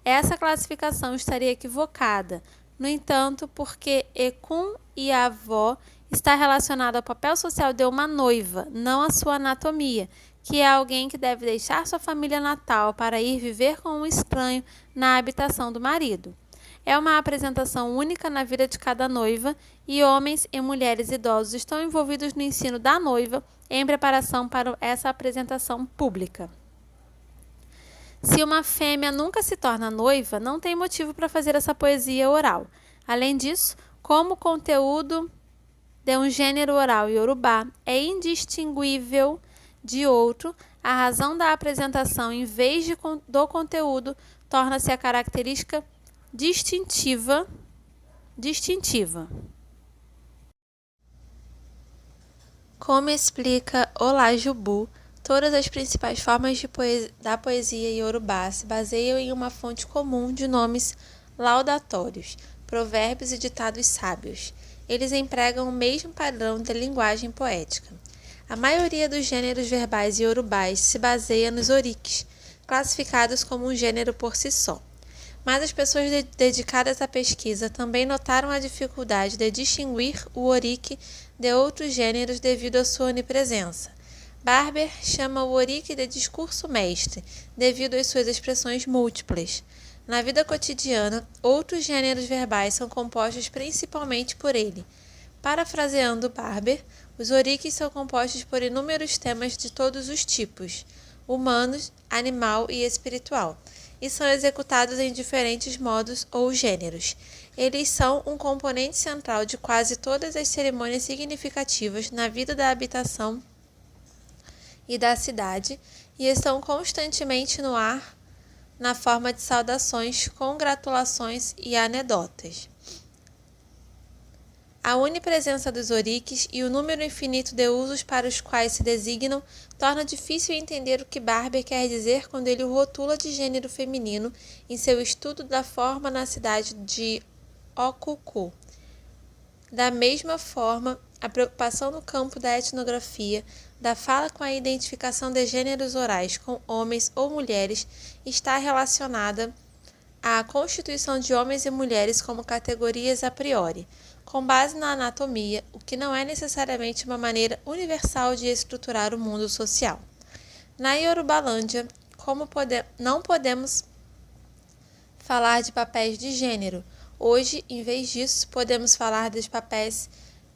Essa classificação estaria equivocada, no entanto, porque Ecum e avó está relacionado ao papel social de uma noiva, não à sua anatomia, que é alguém que deve deixar sua família natal para ir viver com um estranho na habitação do marido. é uma apresentação única na vida de cada noiva e homens e mulheres idosos estão envolvidos no ensino da noiva em preparação para essa apresentação pública. Se uma fêmea nunca se torna noiva, não tem motivo para fazer essa poesia oral. Além disso, como o conteúdo de um gênero oral iorubá é indistinguível de outro, a razão da apresentação, em vez do conteúdo, torna-se a característica distintiva. Como explica Olajubu, todas as principais formas da poesia iorubá se baseiam em uma fonte comum de nomes laudatórios, provérbios e ditados sábios. Eles empregam o mesmo padrão de linguagem poética. A maioria dos gêneros verbais iorubás se baseia nos oriques, classificados como um gênero por si só. Mas as pessoas dedicadas à pesquisa também notaram a dificuldade de distinguir o orique de outros gêneros devido à sua onipresença. Barber chama o orique de discurso mestre, devido às suas expressões múltiplas. Na vida cotidiana, outros gêneros verbais são compostos principalmente por ele. Parafraseando Barber, os oriques são compostos por inúmeros temas de todos os tipos, humanos, animal e espiritual, e são executados em diferentes modos ou gêneros. Eles são um componente central de quase todas as cerimônias significativas na vida da habitação e da cidade e estão constantemente no ar na forma de saudações, congratulações e anedotas. A onipresença dos oriques e o número infinito de usos para os quais se designam torna difícil entender o que Barber quer dizer quando ele o rotula de gênero feminino em seu estudo da forma na cidade de Okuku. Da mesma forma, a preocupação no campo da etnografia, da fala com a identificação de gêneros orais com homens ou mulheres, está relacionada à constituição de homens e mulheres como categorias a priori, com base na anatomia, o que não é necessariamente uma maneira universal de estruturar o mundo social. Na Yorubalândia, não podemos falar de papéis de gênero. Hoje, em vez disso, podemos falar dos papéis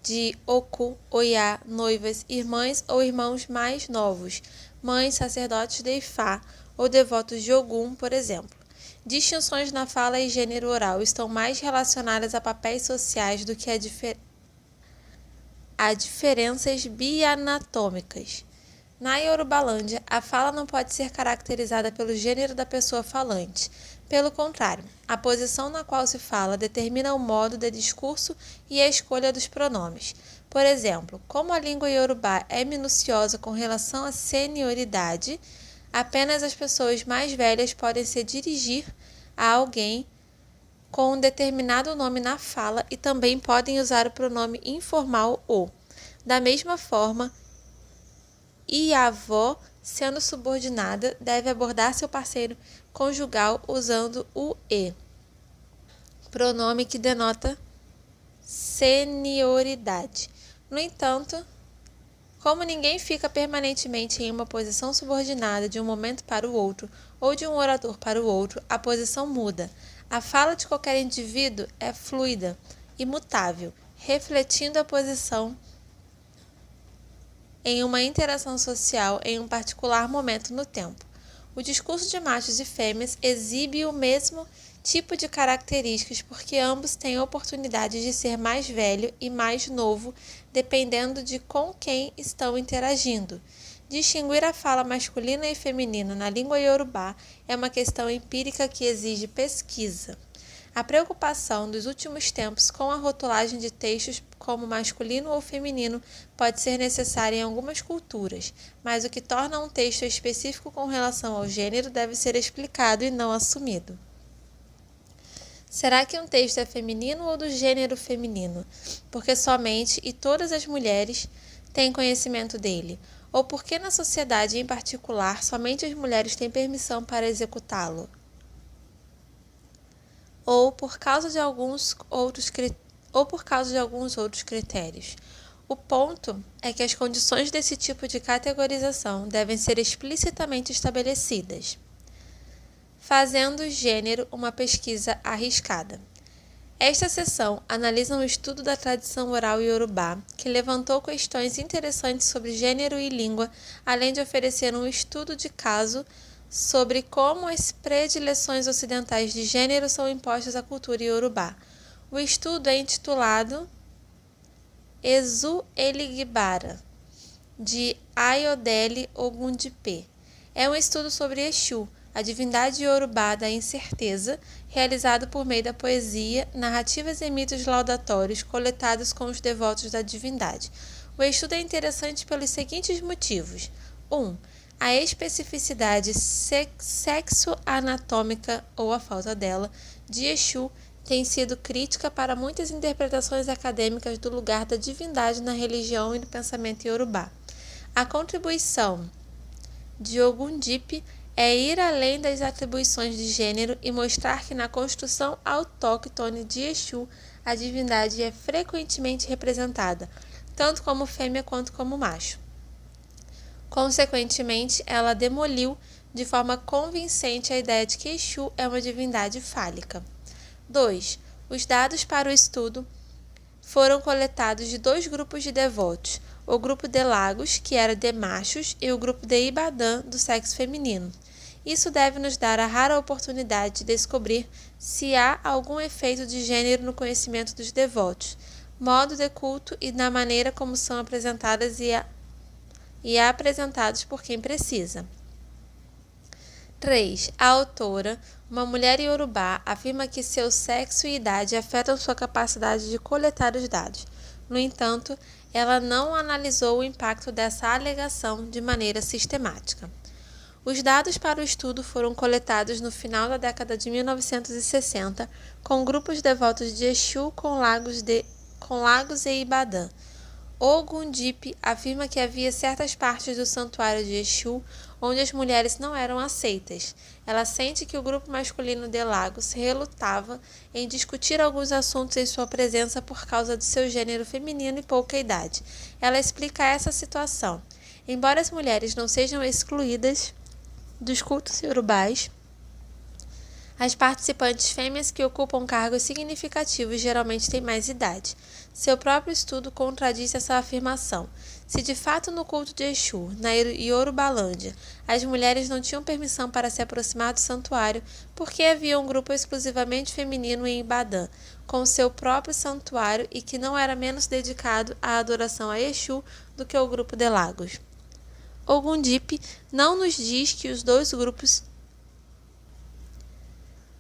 de Oku, Oiá, noivas, irmãs ou irmãos mais novos, mães, sacerdotes de Ifá ou devotos de Ogum, por exemplo. Distinções na fala e gênero oral estão mais relacionadas a papéis sociais do que a diferenças bianatômicas. Na Yorubalândia, a fala não pode ser caracterizada pelo gênero da pessoa falante. Pelo contrário, a posição na qual se fala determina o modo de discurso e a escolha dos pronomes. Por exemplo, como a língua iorubá é minuciosa com relação à senioridade, apenas as pessoas mais velhas podem se dirigir a alguém com um determinado nome na fala e também podem usar o pronome informal o. Da mesma forma, Iavó, sendo subordinada, deve abordar seu parceiro conjugal usando o e, pronome que denota senioridade. No entanto, como ninguém fica permanentemente em uma posição subordinada de um momento para o outro ou de um orador para o outro, a posição muda. A fala de qualquer indivíduo é fluida e mutável, refletindo a posição em uma interação social em um particular momento no tempo. O discurso de machos e fêmeas exibe o mesmo tipo de características porque ambos têm oportunidade de ser mais velho e mais novo, dependendo de com quem estão interagindo. Distinguir a fala masculina e feminina na língua iorubá é uma questão empírica que exige pesquisa. A preocupação dos últimos tempos com a rotulagem de textos como masculino ou feminino pode ser necessária em algumas culturas, mas o que torna um texto específico com relação ao gênero deve ser explicado e não assumido. Será que um texto é feminino ou do gênero feminino? Porque somente e todas as mulheres têm conhecimento dele? Ou porque na sociedade em particular somente as mulheres têm permissão para executá-lo? Ou por causa de alguns outros critérios. O ponto é que as condições desse tipo de categorização devem ser explicitamente estabelecidas, fazendo o gênero uma pesquisa arriscada. Esta seção analisa um estudo da tradição oral iorubá, que levantou questões interessantes sobre gênero e língua, além de oferecer um estudo de caso sobre como as predileções ocidentais de gênero são impostas à cultura iorubá. O estudo é intitulado Ezu Eligbara, de Ayodele Ogundipe. É um estudo sobre Exu, a divindade iorubá da incerteza, realizado por meio da poesia, narrativas e mitos laudatórios coletados com os devotos da divindade. O estudo é interessante pelos seguintes motivos. 1. A especificidade sexo-anatômica, ou a falta dela, de Exu tem sido crítica para muitas interpretações acadêmicas do lugar da divindade na religião e no pensamento iorubá. A contribuição de Ogundipe é ir além das atribuições de gênero e mostrar que na construção autóctone de Exu, a divindade é frequentemente representada, tanto como fêmea quanto como macho. Consequentemente, ela demoliu de forma convincente a ideia de que Exu é uma divindade fálica. 2. Os dados para o estudo foram coletados de dois grupos de devotos, o grupo de Lagos, que era de machos, e o grupo de Ibadã, do sexo feminino. Isso deve nos dar a rara oportunidade de descobrir se há algum efeito de gênero no conhecimento dos devotos, modo de culto e na maneira como são apresentadas e apresentados por quem precisa. 3. A autora, uma mulher iorubá, afirma que seu sexo e idade afetam sua capacidade de coletar os dados. No entanto, ela não analisou o impacto dessa alegação de maneira sistemática. Os dados para o estudo foram coletados no final da década de 1960, com grupos devotos de Exu com Lagos e Ibadã. Ogundipe afirma que havia certas partes do santuário de Exu onde as mulheres não eram aceitas. Ela sente que o grupo masculino de Lagos relutava em discutir alguns assuntos em sua presença por causa do seu gênero feminino e pouca idade. Ela explica essa situação. Embora as mulheres não sejam excluídas dos cultos iorubais, as participantes fêmeas que ocupam cargos significativos geralmente têm mais idade. Seu próprio estudo contradiz essa afirmação. Se de fato no culto de Exu, na Iorubalândia, as mulheres não tinham permissão para se aproximar do santuário, por que havia um grupo exclusivamente feminino em Ibadã, com seu próprio santuário e que não era menos dedicado à adoração a Exu do que o grupo de Lagos? Ogundipe não nos diz que os dois grupos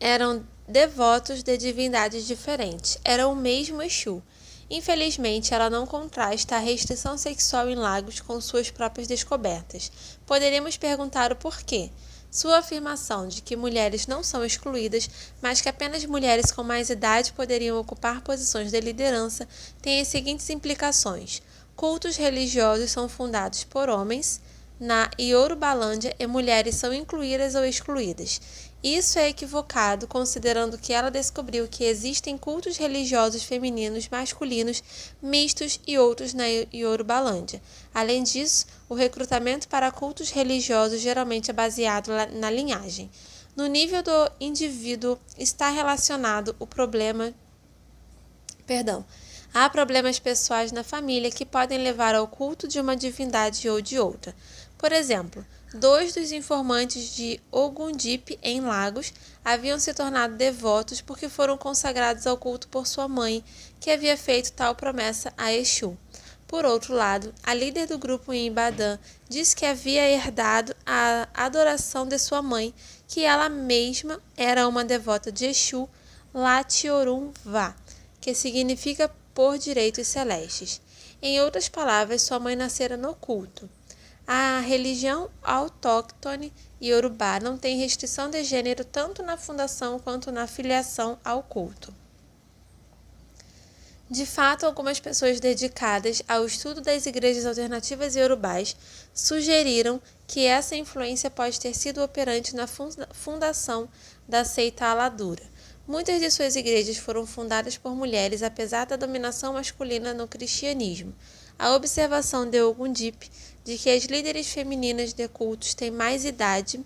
eram devotos de divindades diferentes, era o mesmo Exu. Infelizmente, ela não contrasta a restrição sexual em Lagos com suas próprias descobertas. Poderíamos perguntar o porquê. Sua afirmação de que mulheres não são excluídas, mas que apenas mulheres com mais idade poderiam ocupar posições de liderança, tem as seguintes implicações. Cultos religiosos são fundados por homens na Iorubalândia e mulheres são incluídas ou excluídas. Isso é equivocado, considerando que ela descobriu que existem cultos religiosos femininos, masculinos, mistos e outros na Iorubalândia. Além disso, o recrutamento para cultos religiosos geralmente é baseado na linhagem. No nível do indivíduo está relacionado Há problemas pessoais na família que podem levar ao culto de uma divindade ou de outra. Por exemplo, 2 dos informantes de Ogundipe em Lagos haviam se tornado devotos porque foram consagrados ao culto por sua mãe, que havia feito tal promessa a Exu. Por outro lado, a líder do grupo em Ibadã disse que havia herdado a adoração de sua mãe, que ela mesma era uma devota de Exu, Latiorum-Vá, que significa por direitos celestes. Em outras palavras, sua mãe nascera no culto. A religião autóctone iorubá não tem restrição de gênero tanto na fundação quanto na filiação ao culto. De fato, algumas pessoas dedicadas ao estudo das igrejas alternativas iorubais sugeriram que essa influência pode ter sido operante na fundação da seita Aladura. Muitas de suas igrejas foram fundadas por mulheres, apesar da dominação masculina no cristianismo. A observação de Ogundipe de que as líderes femininas de cultos têm mais idade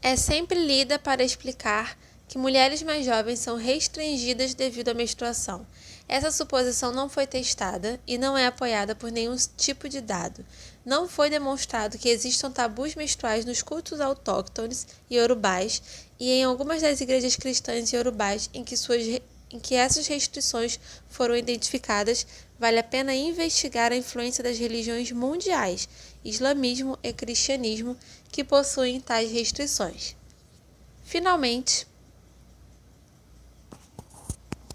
é sempre lida para explicar que mulheres mais jovens são restringidas devido à menstruação. Essa suposição não foi testada e não é apoiada por nenhum tipo de dado. Não foi demonstrado que existam tabus menstruais nos cultos autóctones e iorubais e em algumas das igrejas cristãs iorubais em que essas restrições foram identificadas. Vale a pena investigar a influência das religiões mundiais, islamismo e cristianismo, que possuem tais restrições. Finalmente,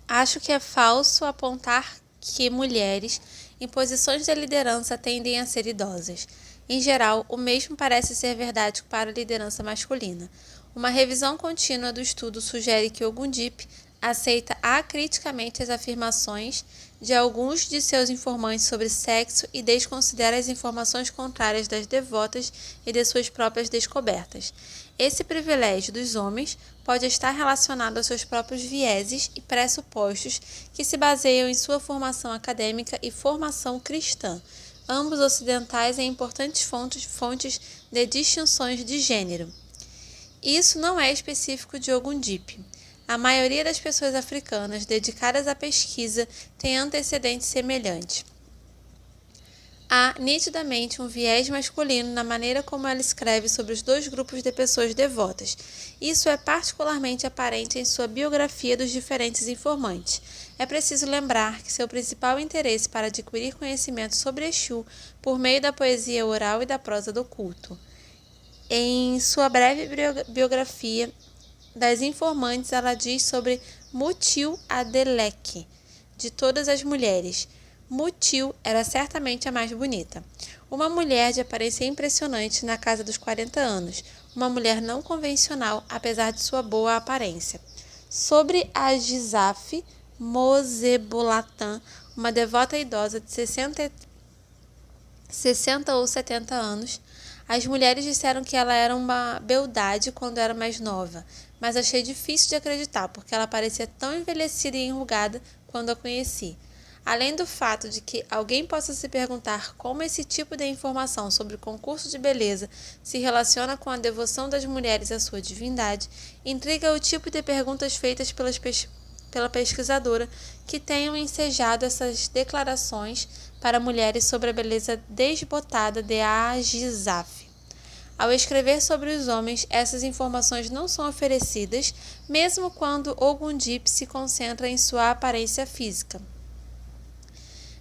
acho que é falso apontar que mulheres em posições de liderança tendem a ser idosas. Em geral, o mesmo parece ser verdade para a liderança masculina. Uma revisão contínua do estudo sugere que Ogundipe aceita acriticamente as afirmações de alguns de seus informantes sobre sexo e desconsidera as informações contrárias das devotas e de suas próprias descobertas. Esse privilégio dos homens pode estar relacionado aos seus próprios vieses e pressupostos que se baseiam em sua formação acadêmica e formação cristã, ambos ocidentais e importantes fontes de distinções de gênero. Isso não é específico de Ogundipe. A maioria das pessoas africanas dedicadas à pesquisa tem antecedentes semelhantes. Há nitidamente um viés masculino na maneira como ela escreve sobre os dois grupos de pessoas devotas. Isso é particularmente aparente em sua biografia dos diferentes informantes. É preciso lembrar que seu principal interesse para adquirir conhecimento sobre Exu por meio da poesia oral e da prosa do culto. Em sua breve biografia das informantes, ela diz sobre Mutil Adeleke, de todas as mulheres. Mutil era certamente a mais bonita. Uma mulher de aparência impressionante na casa dos 40 anos, uma mulher não convencional, apesar de sua boa aparência. Sobre a Gizaf Mozebulatan, uma devota idosa de 60 ou 70 anos, as mulheres disseram que ela era uma beldade quando era mais nova, mas achei difícil de acreditar, porque ela parecia tão envelhecida e enrugada quando a conheci. Além do fato de que alguém possa se perguntar como esse tipo de informação sobre o concurso de beleza se relaciona com a devoção das mulheres à sua divindade, intriga o tipo de perguntas feitas pela pesquisadora que tenham ensejado essas declarações para mulheres sobre a beleza desbotada de Agizaf. Ao escrever sobre os homens, essas informações não são oferecidas, mesmo quando Ogundipe se concentra em sua aparência física.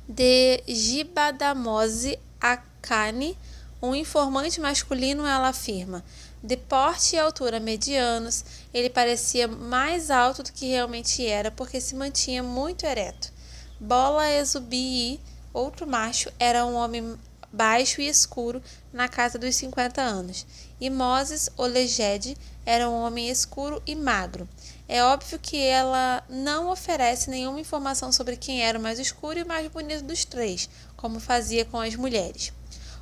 De Gibadamose Akane, um informante masculino, ela afirma: de porte e altura medianos, ele parecia mais alto do que realmente era, porque se mantinha muito ereto. Bola Exubii, outro macho, era um homem baixo e escuro na casa dos 50 anos, e Moses Olegede era um homem escuro e magro. É óbvio que ela não oferece nenhuma informação sobre quem era o mais escuro e o mais bonito dos três, como fazia com as mulheres.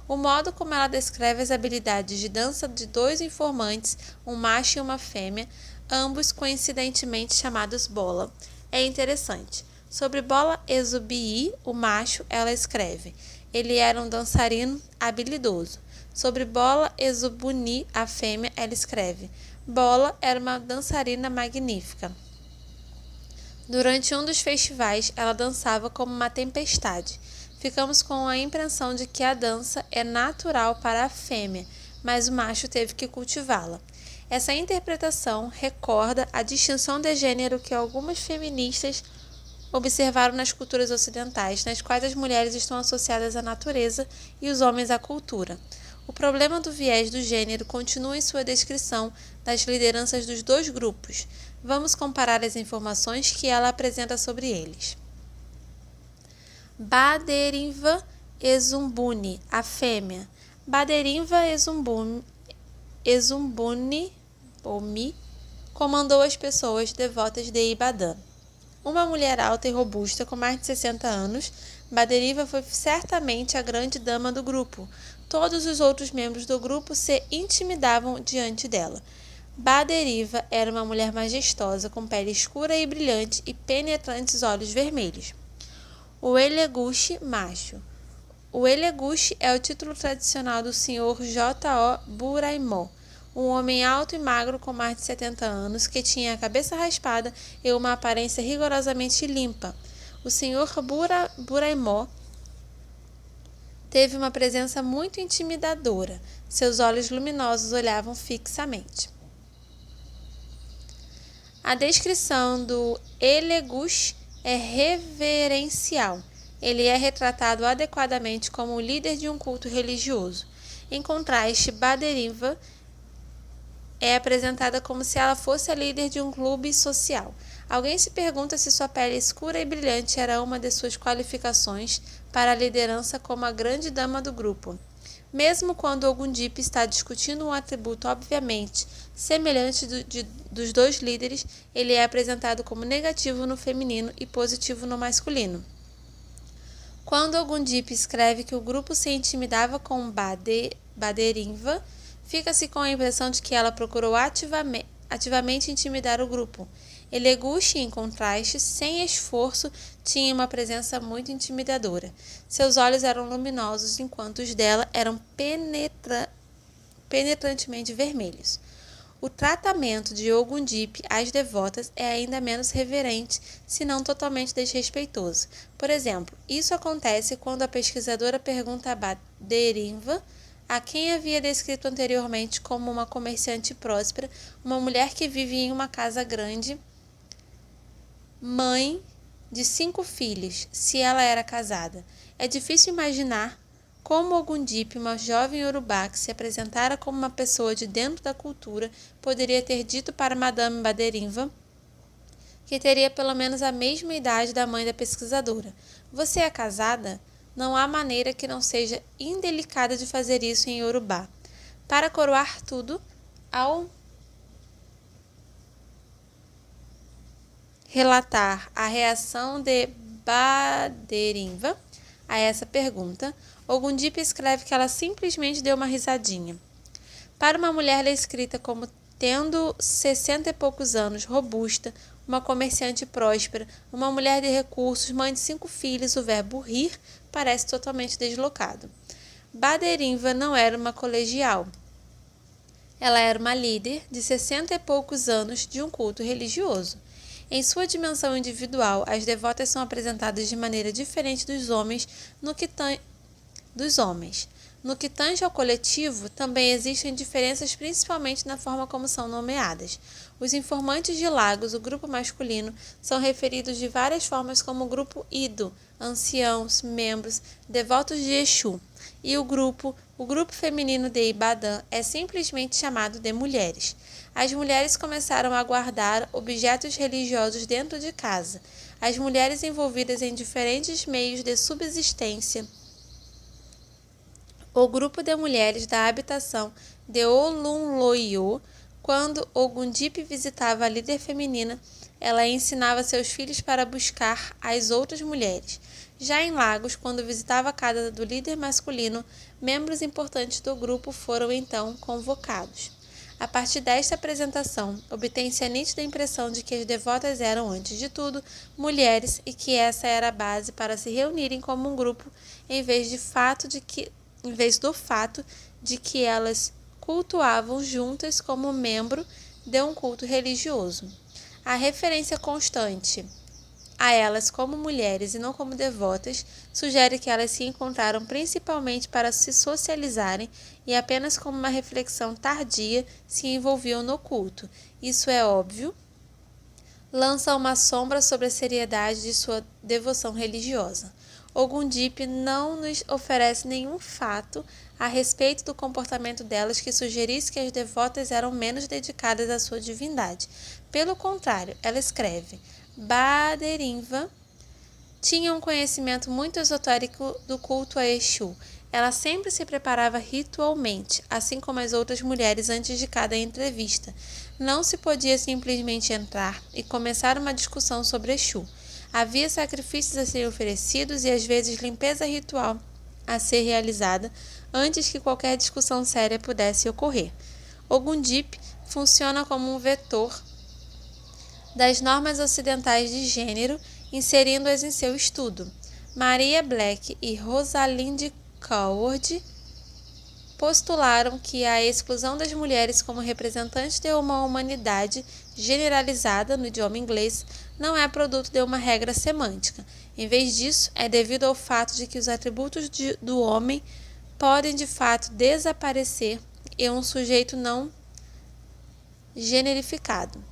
O modo como ela descreve as habilidades de dança de dois informantes, um macho e uma fêmea, ambos coincidentemente chamados Bola, é interessante. Sobre Bola Exubii, o macho, ela escreve: ele era um dançarino habilidoso. Sobre Bola Exubuni, a fêmea, ela escreve: Bola era uma dançarina magnífica. Durante um dos festivais, ela dançava como uma tempestade. Ficamos com a impressão de que a dança é natural para a fêmea, mas o macho teve que cultivá-la. Essa interpretação recorda a distinção de gênero que algumas feministas observaram nas culturas ocidentais, nas quais as mulheres estão associadas à natureza e os homens à cultura. O problema do viés do gênero continua em sua descrição das lideranças dos dois grupos. Vamos comparar as informações que ela apresenta sobre eles. Baderinva Ezumbuni, a fêmea. Baderinva Ezumbuni comandou as pessoas devotas de Ibadan. Uma mulher alta e robusta com mais de 60 anos, Baderiva foi certamente a grande dama do grupo. Todos os outros membros do grupo se intimidavam diante dela. Baderiva era uma mulher majestosa, com pele escura e brilhante e penetrantes olhos vermelhos. O Elegushi macho. O Elegushi é o título tradicional do Sr. J.O. Buraimô, um homem alto e magro com mais de 70 anos, que tinha a cabeça raspada e uma aparência rigorosamente limpa. O Sr. Buraimó teve uma presença muito intimidadora. Seus olhos luminosos olhavam fixamente. A descrição do Elegush é reverencial. Ele é retratado adequadamente como o líder de um culto religioso. Em contraste, Baderinva é apresentada como se ela fosse a líder de um clube social. Alguém se pergunta se sua pele escura e brilhante era uma de suas qualificações para a liderança como a grande dama do grupo. Mesmo quando Ogundip está discutindo um atributo obviamente semelhante dos dois líderes, ele é apresentado como negativo no feminino e positivo no masculino. Quando Ogundip escreve que o grupo se intimidava com Baderinva, fica-se com a impressão de que ela procurou ativamente intimidar o grupo. Elegushi, em contraste, sem esforço, tinha uma presença muito intimidadora. Seus olhos eram luminosos, enquanto os dela eram penetrantemente vermelhos. O tratamento de Ogundip às devotas é ainda menos reverente, se não totalmente desrespeitoso. Por exemplo, isso acontece quando a pesquisadora pergunta a Baderinva, a quem havia descrito anteriormente como uma comerciante próspera, uma mulher que vive em uma casa grande, mãe de 5 filhos, se ela era casada. É difícil imaginar como Ogundip, uma jovem urubá que se apresentara como uma pessoa de dentro da cultura, poderia ter dito para Madame Baderinva, que teria pelo menos a mesma idade da mãe da pesquisadora: "Você é casada?" Não há maneira que não seja indelicada de fazer isso em Yorubá. Para coroar tudo, ao relatar a reação de Baderinva a essa pergunta, Ogundip escreve que ela simplesmente deu uma risadinha. Para uma mulher descrita como tendo 60 e poucos anos, robusta, uma comerciante próspera, uma mulher de recursos, mãe de 5 filhos, o verbo rir parece totalmente deslocado. Baderinva não era uma colegial. Ela era uma líder de 60 e poucos anos de um culto religioso. Em sua dimensão individual, as devotas são apresentadas de maneira diferente dos homens no que tange ao coletivo, também existem diferenças principalmente na forma como são nomeadas. Os informantes de Lagos, o grupo masculino, são referidos de várias formas como grupo Ido, anciãos, membros, devotos de Exu, e o grupo feminino de Ibadan é simplesmente chamado de mulheres. As mulheres começaram a guardar objetos religiosos dentro de casa. As mulheres envolvidas em diferentes meios de subsistência. O grupo de mulheres da habitação de Olunloyo, quando Ogundip visitava a líder feminina, ela ensinava seus filhos para buscar as outras mulheres. Já em Lagos, quando visitava a casa do líder masculino, membros importantes do grupo foram então convocados. A partir desta apresentação, obtém-se a nítida impressão de que as devotas eram, antes de tudo, mulheres e que essa era a base para se reunirem como um grupo, em vez do fato de que elas cultuavam juntas como membro de um culto religioso. A referência constante a elas como mulheres e não como devotas sugere que elas se encontraram principalmente para se socializarem e apenas como uma reflexão tardia se envolviam no culto. Isso é óbvio, lança uma sombra sobre a seriedade de sua devoção religiosa. Ogundip não nos oferece nenhum fato a respeito do comportamento delas que sugerisse que as devotas eram menos dedicadas à sua divindade. Pelo contrário, ela escreve: Baderinva tinha um conhecimento muito esotérico do culto a Exu. Ela sempre se preparava ritualmente, assim como as outras mulheres antes de cada entrevista. Não se podia simplesmente entrar e começar uma discussão sobre Exu. Havia sacrifícios a serem oferecidos e às vezes limpeza ritual a ser realizada antes que qualquer discussão séria pudesse ocorrer. Ogundip funciona como um vetor das normas ocidentais de gênero, inserindo-as em seu estudo. Maria Black e Rosalind Coward postularam que a exclusão das mulheres como representantes de uma humanidade generalizada no idioma inglês não é produto de uma regra semântica. Em vez disso, é devido ao fato de que os atributos do homem podem de fato desaparecer em um sujeito não generificado.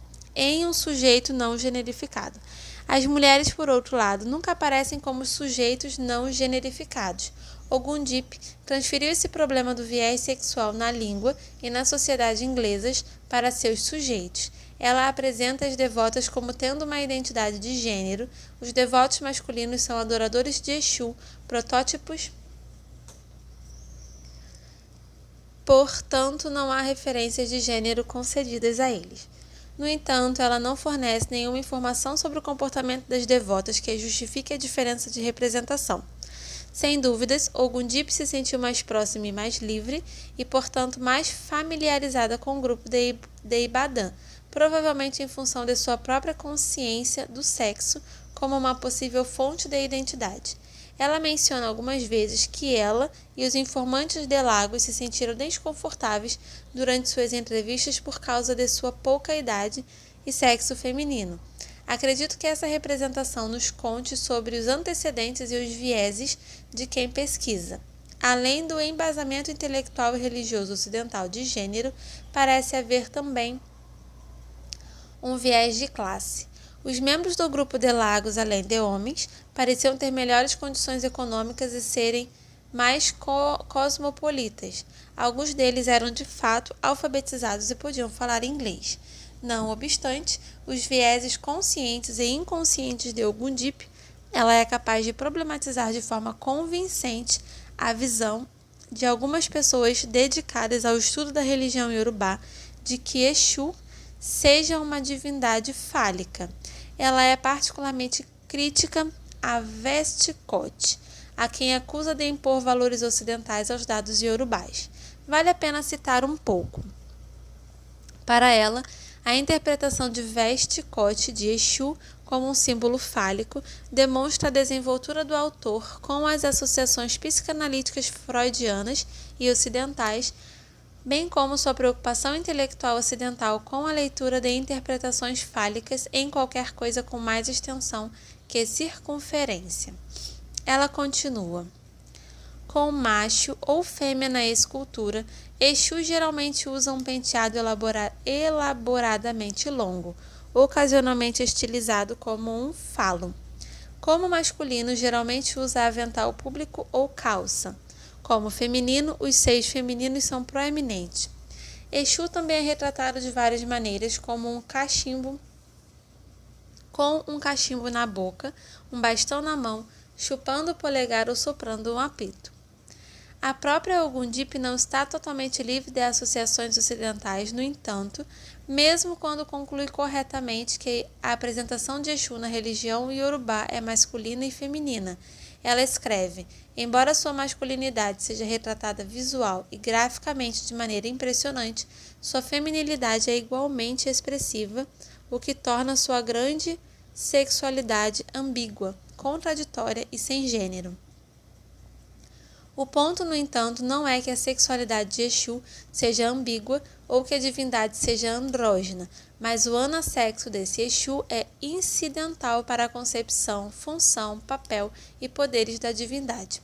As mulheres, por outro lado, nunca aparecem como sujeitos não generificados. Ogundip transferiu esse problema do viés sexual na língua e na sociedade inglesas para seus sujeitos. Ela apresenta as devotas como tendo uma identidade de gênero. Os devotos masculinos são adoradores de Exu, protótipos. Portanto, não há referências de gênero concedidas a eles. No entanto, ela não fornece nenhuma informação sobre o comportamento das devotas que justifique a diferença de representação. Sem dúvidas, Ogundip se sentiu mais próxima e mais livre e, portanto, mais familiarizada com o grupo de Ibadan, provavelmente em função de sua própria consciência do sexo como uma possível fonte de identidade. Ela menciona algumas vezes que ela e os informantes de Lagos se sentiram desconfortáveis durante suas entrevistas por causa de sua pouca idade e sexo feminino. Acredito que essa representação nos conte sobre os antecedentes e os vieses de quem pesquisa. Além do embasamento intelectual e religioso ocidental de gênero, parece haver também um viés de classe. Os membros do grupo de Lagos, além de homens, pareciam ter melhores condições econômicas e serem mais cosmopolitas. Alguns deles eram de fato alfabetizados e podiam falar inglês. Não obstante, os vieses conscientes e inconscientes de Ogundip, ela é capaz de problematizar de forma convincente a visão de algumas pessoas dedicadas ao estudo da religião iorubá de que Exu seja uma divindade fálica. Ela é particularmente crítica a Westcott, a quem acusa de impor valores ocidentais aos dados iorubás. Vale a pena citar um pouco. Para ela, a interpretação de Westcott de Exu como um símbolo fálico demonstra a desenvoltura do autor com as associações psicanalíticas freudianas e ocidentais, bem como sua preocupação intelectual ocidental com a leitura de interpretações fálicas em qualquer coisa com mais extensão que circunferência. Ela continua. Com macho ou fêmea na escultura, Exu geralmente usa um penteado elaboradamente longo, ocasionalmente estilizado como um falo. Como masculino, geralmente usa avental público ou calça. Como feminino, os seios femininos são proeminentes. Exu também é retratado de várias maneiras, como um cachimbo, com um cachimbo na boca, um bastão na mão, chupando o polegar ou soprando um apito. A própria Ogundip não está totalmente livre de associações ocidentais, no entanto, mesmo quando conclui corretamente que a apresentação de Exu na religião iorubá é masculina e feminina. Ela escreve, embora sua masculinidade seja retratada visual e graficamente de maneira impressionante, sua feminilidade é igualmente expressiva, o que torna sua grande sexualidade ambígua, contraditória e sem gênero. O ponto, no entanto, não é que a sexualidade de Exu seja ambígua ou que a divindade seja andrógena, mas o anassexo desse Exu é incidental para a concepção, função, papel e poderes da divindade.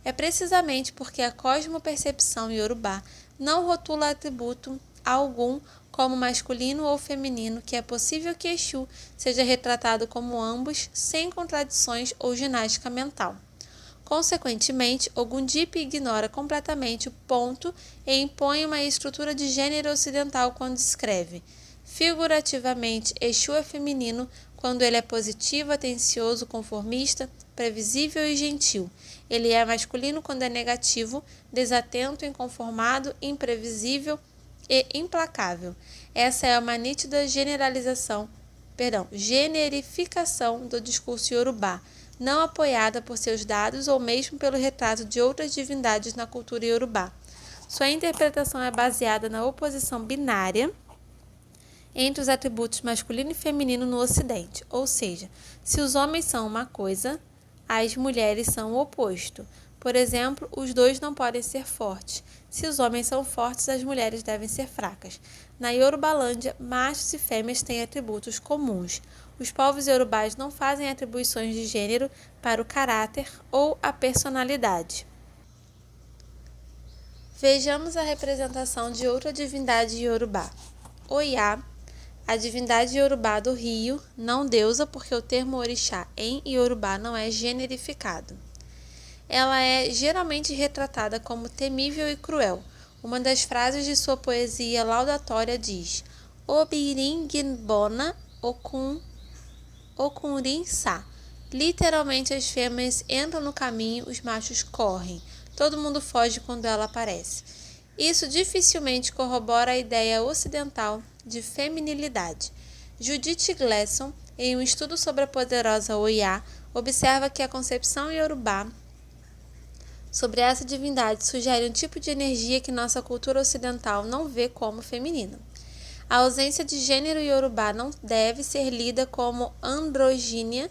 É precisamente porque a cosmopercepção iorubá não rotula atributo algum como masculino ou feminino que é possível que Exu seja retratado como ambos, sem contradições ou ginástica mental. Consequentemente, Ogundip ignora completamente o ponto e impõe uma estrutura de gênero ocidental quando escreve. Figurativamente, Exu é feminino quando ele é positivo, atencioso, conformista, previsível e gentil. Ele é masculino quando é negativo, desatento, inconformado, imprevisível e implacável. Essa é uma nítida generificação do discurso iorubá, não apoiada por seus dados ou mesmo pelo retrato de outras divindades na cultura iorubá. Sua interpretação é baseada na oposição binária entre os atributos masculino e feminino no Ocidente, ou seja, se os homens são uma coisa, as mulheres são o oposto. Por exemplo, os dois não podem ser fortes. Se os homens são fortes, as mulheres devem ser fracas. Na Yorubalândia, machos e fêmeas têm atributos comuns. Os povos iorubás não fazem atribuições de gênero para o caráter ou a personalidade. Vejamos a representação de outra divindade iorubá. Oiá, a divindade iorubá do rio, não deusa porque o termo orixá em iorubá não é generificado. Ela é geralmente retratada como temível e cruel. Uma das frases de sua poesia laudatória diz: Obiringbona okunrin-sa. Literalmente, as fêmeas entram no caminho, os machos correm. Todo mundo foge quando ela aparece. Isso dificilmente corrobora a ideia ocidental de feminilidade. Judith Gleason, em um estudo sobre a poderosa Oiá, observa que a concepção iorubá sobre essa divindade sugere um tipo de energia que nossa cultura ocidental não vê como feminina. A ausência de gênero iorubá não deve ser lida como androgínia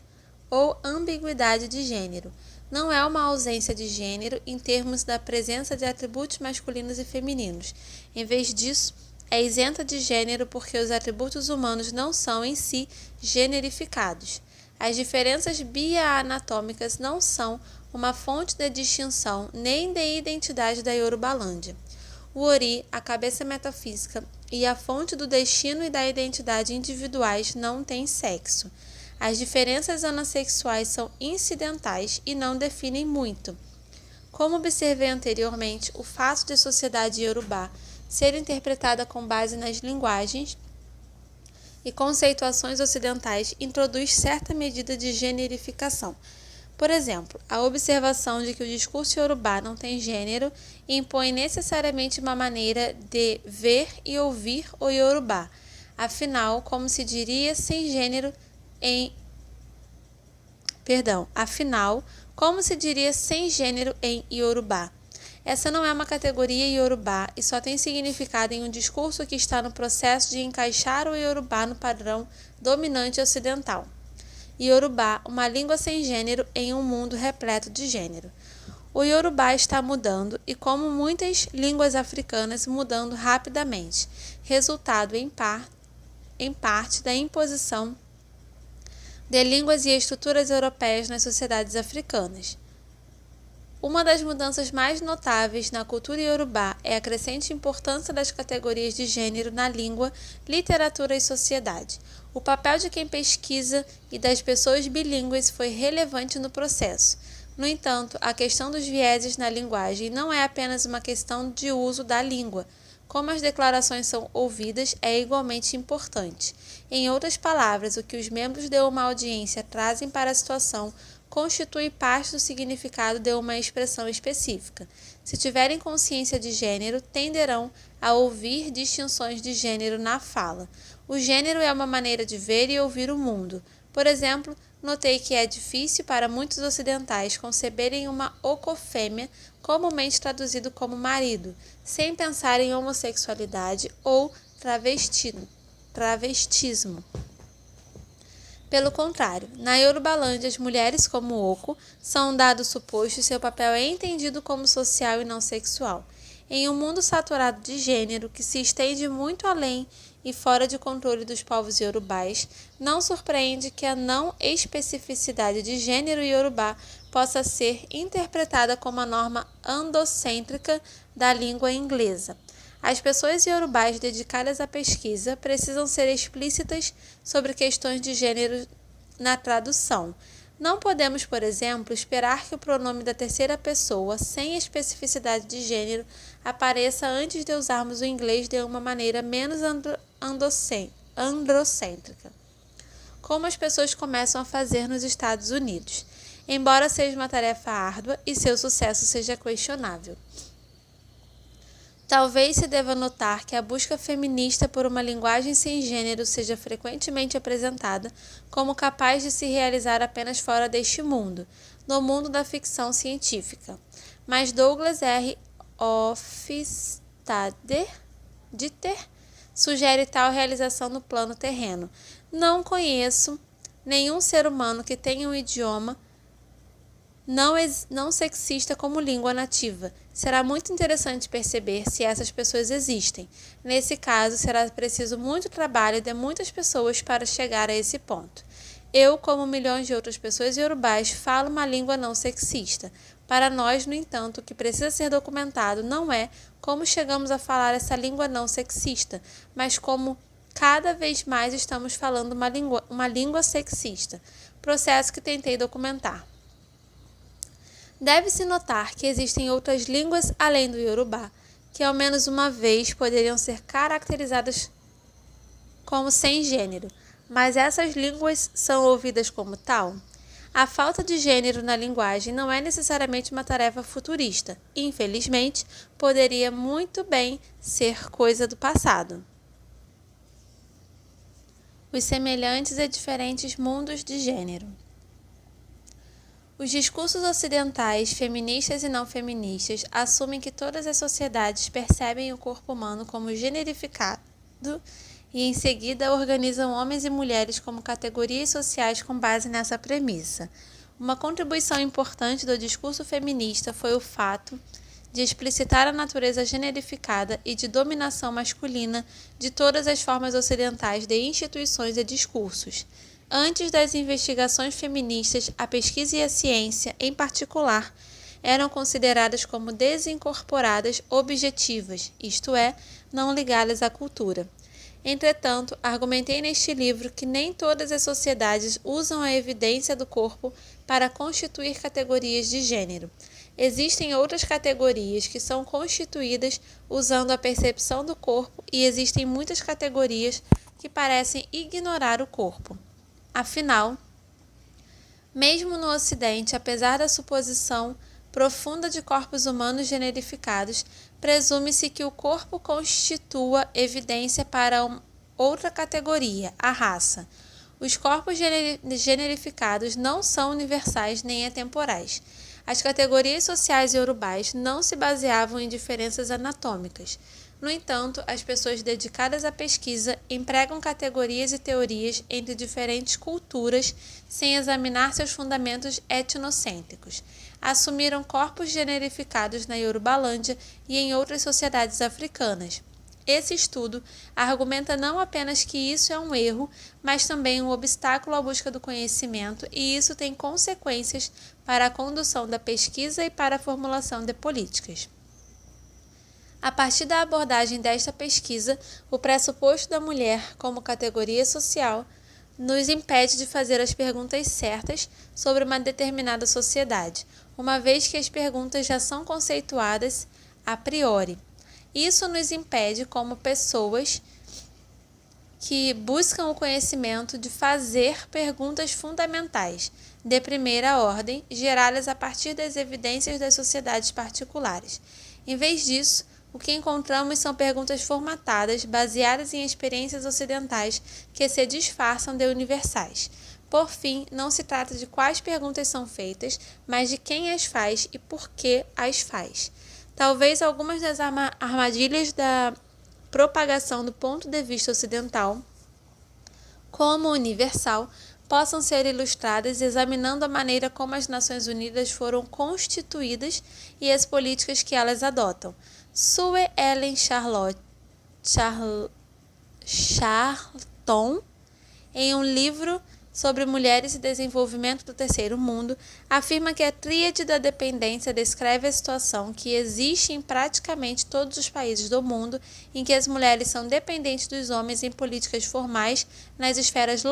ou ambiguidade de gênero. Não é uma ausência de gênero em termos da presença de atributos masculinos e femininos. Em vez disso, é isenta de gênero porque os atributos humanos não são em si generificados. As diferenças bioanatômicas não são uma fonte de distinção nem de identidade da Yorubalândia. O Ori, a cabeça metafísica e a fonte do destino e da identidade individuais não têm sexo. As diferenças anassexuais são incidentais e não definem muito. Como observei anteriormente, o fato de a sociedade iorubá ser interpretada com base nas linguagens e conceituações ocidentais introduz certa medida de generificação. Por exemplo, a observação de que o discurso iorubá não tem gênero impõe necessariamente uma maneira de ver e ouvir o iorubá. Afinal, como se diria sem gênero em iorubá? Essa não é uma categoria iorubá e só tem significado em um discurso que está no processo de encaixar o iorubá no padrão dominante ocidental. Iorubá, uma língua sem gênero em um mundo repleto de gênero. O iorubá está mudando e, como muitas línguas africanas, mudando rapidamente, resultado em parte da imposição de línguas e estruturas europeias nas sociedades africanas. Uma das mudanças mais notáveis na cultura iorubá é a crescente importância das categorias de gênero na língua, literatura e sociedade. O papel de quem pesquisa e das pessoas bilíngues foi relevante no processo. No entanto, a questão dos vieses na linguagem não é apenas uma questão de uso da língua. Como as declarações são ouvidas é igualmente importante. Em outras palavras, o que os membros de uma audiência trazem para a situação constitui parte do significado de uma expressão específica. Se tiverem consciência de gênero, tenderão a ouvir distinções de gênero na fala. O gênero é uma maneira de ver e ouvir o mundo. Por exemplo, notei que é difícil para muitos ocidentais conceberem uma ocofêmea, comumente traduzido como marido, sem pensar em homossexualidade ou travestismo. Pelo contrário, na Yorubalândia, as mulheres como Oco são um dado suposto e seu papel é entendido como social e não sexual. Em um mundo saturado de gênero que se estende muito além e fora de controle dos povos iorubais, não surpreende que a não especificidade de gênero iorubá possa ser interpretada como a norma andocêntrica da língua inglesa. As pessoas iorubais dedicadas à pesquisa precisam ser explícitas sobre questões de gênero na tradução. Não podemos, por exemplo, esperar que o pronome da terceira pessoa, sem especificidade de gênero, apareça antes de usarmos o inglês de uma maneira menos androcêntrica, como as pessoas começam a fazer nos Estados Unidos, embora seja uma tarefa árdua e seu sucesso seja questionável. Talvez se deva notar que a busca feminista por uma linguagem sem gênero seja frequentemente apresentada como capaz de se realizar apenas fora deste mundo, no mundo da ficção científica. Mas Douglas R. Hofstadter sugere tal realização no plano terreno. Não conheço nenhum ser humano que tenha um idioma não sexista como língua nativa. Será muito interessante perceber se essas pessoas existem. Nesse caso, será preciso muito trabalho de muitas pessoas para chegar a esse ponto. Eu, como milhões de outras pessoas iorubás, falo uma língua não sexista. Para nós, no entanto, o que precisa ser documentado não é como chegamos a falar essa língua não sexista, mas como cada vez mais estamos falando uma língua sexista, processo que tentei documentar. Deve-se notar que existem outras línguas além do Iorubá, que ao menos uma vez poderiam ser caracterizadas como sem gênero, mas essas línguas são ouvidas como tal? A falta de gênero na linguagem não é necessariamente uma tarefa futurista. Infelizmente, poderia muito bem ser coisa do passado. Os semelhantes e diferentes mundos de gênero. Os discursos ocidentais, feministas e não feministas, assumem que todas as sociedades percebem o corpo humano como generificado e, em seguida, organizam homens e mulheres como categorias sociais com base nessa premissa. Uma contribuição importante do discurso feminista foi o fato de explicitar a natureza generificada e de dominação masculina de todas as formas ocidentais de instituições e discursos. Antes das investigações feministas, a pesquisa e a ciência, em particular, eram consideradas como desincorporadas objetivas, isto é, não ligadas à cultura. Entretanto, argumentei neste livro que nem todas as sociedades usam a evidência do corpo para constituir categorias de gênero. Existem outras categorias que são constituídas usando a percepção do corpo e existem muitas categorias que parecem ignorar o corpo. Afinal, mesmo no Ocidente, apesar da suposição profunda de corpos humanos generificados, presume-se que o corpo constitua evidência para outra categoria, a raça. Os corpos generificados não são universais nem atemporais. As categorias sociais iorubais não se baseavam em diferenças anatômicas. No entanto, as pessoas dedicadas à pesquisa empregam categorias e teorias entre diferentes culturas sem examinar seus fundamentos etnocêntricos. Assumiram corpos generificados na Yorubalândia e em outras sociedades africanas. Esse estudo argumenta não apenas que isso é um erro, mas também um obstáculo à busca do conhecimento, e isso tem consequências para a condução da pesquisa e para a formulação de políticas. A partir da abordagem desta pesquisa, o pressuposto da mulher como categoria social nos impede de fazer as perguntas certas sobre uma determinada sociedade, uma vez que as perguntas já são conceituadas a priori. Isso nos impede, como pessoas que buscam o conhecimento, de fazer perguntas fundamentais, de primeira ordem, geradas a partir das evidências das sociedades particulares. Em vez disso, o que encontramos são perguntas formatadas, baseadas em experiências ocidentais que se disfarçam de universais. Por fim, não se trata de quais perguntas são feitas, mas de quem as faz e por que as faz. Talvez algumas das armadilhas da propagação do ponto de vista ocidental, como universal, possam ser ilustradas examinando a maneira como as Nações Unidas foram constituídas e as políticas que elas adotam. Sue Ellen Charlton, em um livro sobre mulheres e desenvolvimento do terceiro mundo, afirma que a tríade da dependência descreve a situação que existe em praticamente todos os países do mundo em que as mulheres são dependentes dos homens em políticas formais nas esferas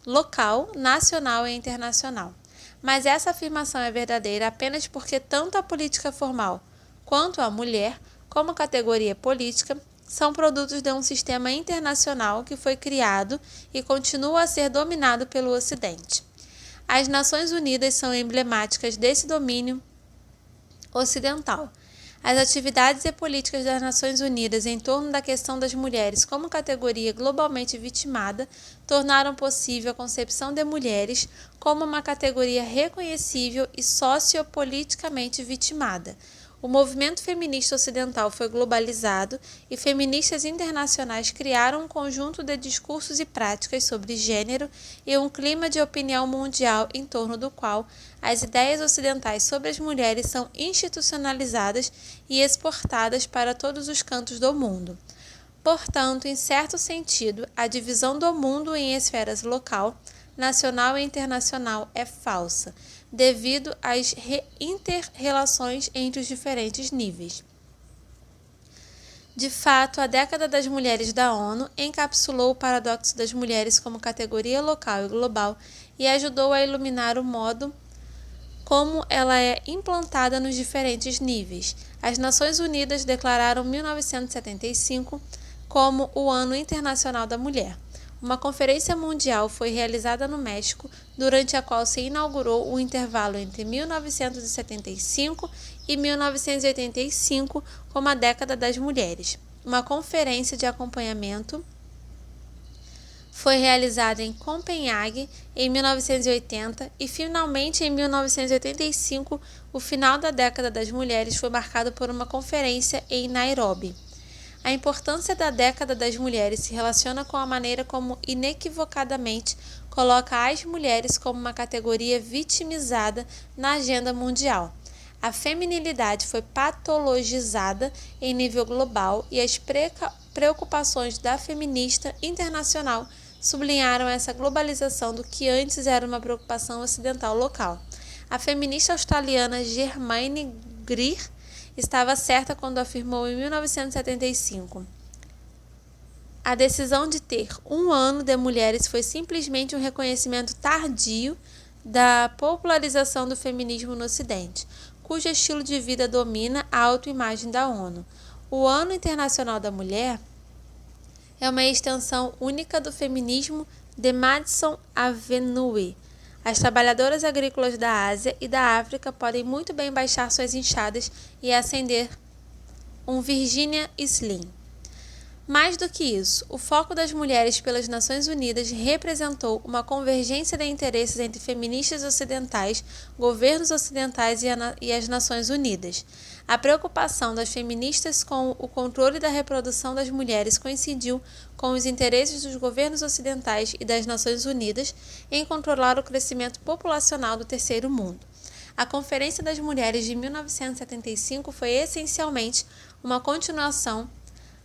local, nacional e internacional. Mas essa afirmação é verdadeira apenas porque tanto a política formal quanto a mulher, como categoria política, são produtos de um sistema internacional que foi criado e continua a ser dominado pelo Ocidente. As Nações Unidas são emblemáticas desse domínio ocidental. As atividades e políticas das Nações Unidas em torno da questão das mulheres como categoria globalmente vitimada tornaram possível a concepção de mulheres como uma categoria reconhecível e sociopoliticamente vitimada. O movimento feminista ocidental foi globalizado e feministas internacionais criaram um conjunto de discursos e práticas sobre gênero e um clima de opinião mundial em torno do qual as ideias ocidentais sobre as mulheres são institucionalizadas e exportadas para todos os cantos do mundo. Portanto, em certo sentido, a divisão do mundo em esferas local, nacional e internacional é falsa, devido às inter-relações entre os diferentes níveis. De fato, a década das mulheres da ONU encapsulou o paradoxo das mulheres como categoria local e global e ajudou a iluminar o modo como ela é implantada nos diferentes níveis. As Nações Unidas declararam 1975 como o Ano Internacional da Mulher. Uma conferência mundial foi realizada no México, durante a qual se inaugurou o intervalo entre 1975 e 1985 como a década das mulheres. Uma conferência de acompanhamento foi realizada em Copenhague em 1980 e, finalmente, em 1985, o final da década das mulheres foi marcado por uma conferência em Nairobi. A importância da década das mulheres se relaciona com a maneira como inequivocadamente coloca as mulheres como uma categoria vitimizada na agenda mundial. A feminilidade foi patologizada em nível global e as preocupações da feminista internacional sublinharam essa globalização do que antes era uma preocupação ocidental local. A feminista australiana Germaine Greer estava certa quando afirmou em 1975: a decisão de ter um ano de mulheres foi simplesmente um reconhecimento tardio da popularização do feminismo no Ocidente, cujo estilo de vida domina a autoimagem da ONU. O Ano Internacional da Mulher é uma extensão única do feminismo de Madison Avenue. As trabalhadoras agrícolas da Ásia e da África podem muito bem baixar suas enxadas e acender um Virginia Slim. Mais do que isso, o foco das mulheres pelas Nações Unidas representou uma convergência de interesses entre feministas ocidentais, governos ocidentais e as Nações Unidas. A preocupação das feministas com o controle da reprodução das mulheres coincidiu com os interesses dos governos ocidentais e das Nações Unidas em controlar o crescimento populacional do terceiro mundo. A Conferência das Mulheres de 1975 foi essencialmente uma continuação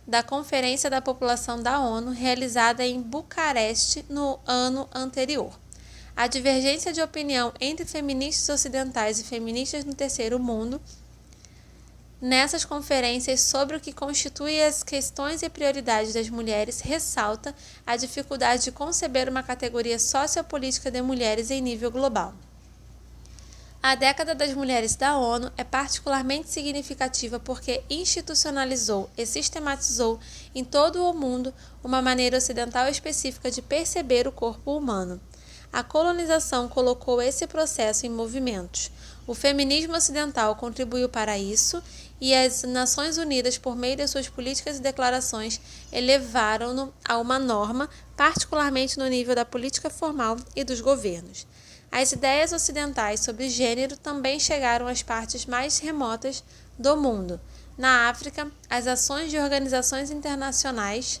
da Conferência da População da ONU, realizada em Bucareste no ano anterior. A divergência de opinião entre feministas ocidentais e feministas no terceiro mundo nessas conferências sobre o que constitui as questões e prioridades das mulheres ressalta a dificuldade de conceber uma categoria sociopolítica de mulheres em nível global. A década das mulheres da ONU é particularmente significativa porque institucionalizou e sistematizou em todo o mundo uma maneira ocidental específica de perceber o corpo humano. A colonização colocou esse processo em movimentos. O feminismo ocidental contribuiu para isso e as Nações Unidas, por meio de suas políticas e declarações, elevaram-no a uma norma, particularmente no nível da política formal e dos governos. As ideias ocidentais sobre gênero também chegaram às partes mais remotas do mundo. Na África, as ações de organizações internacionais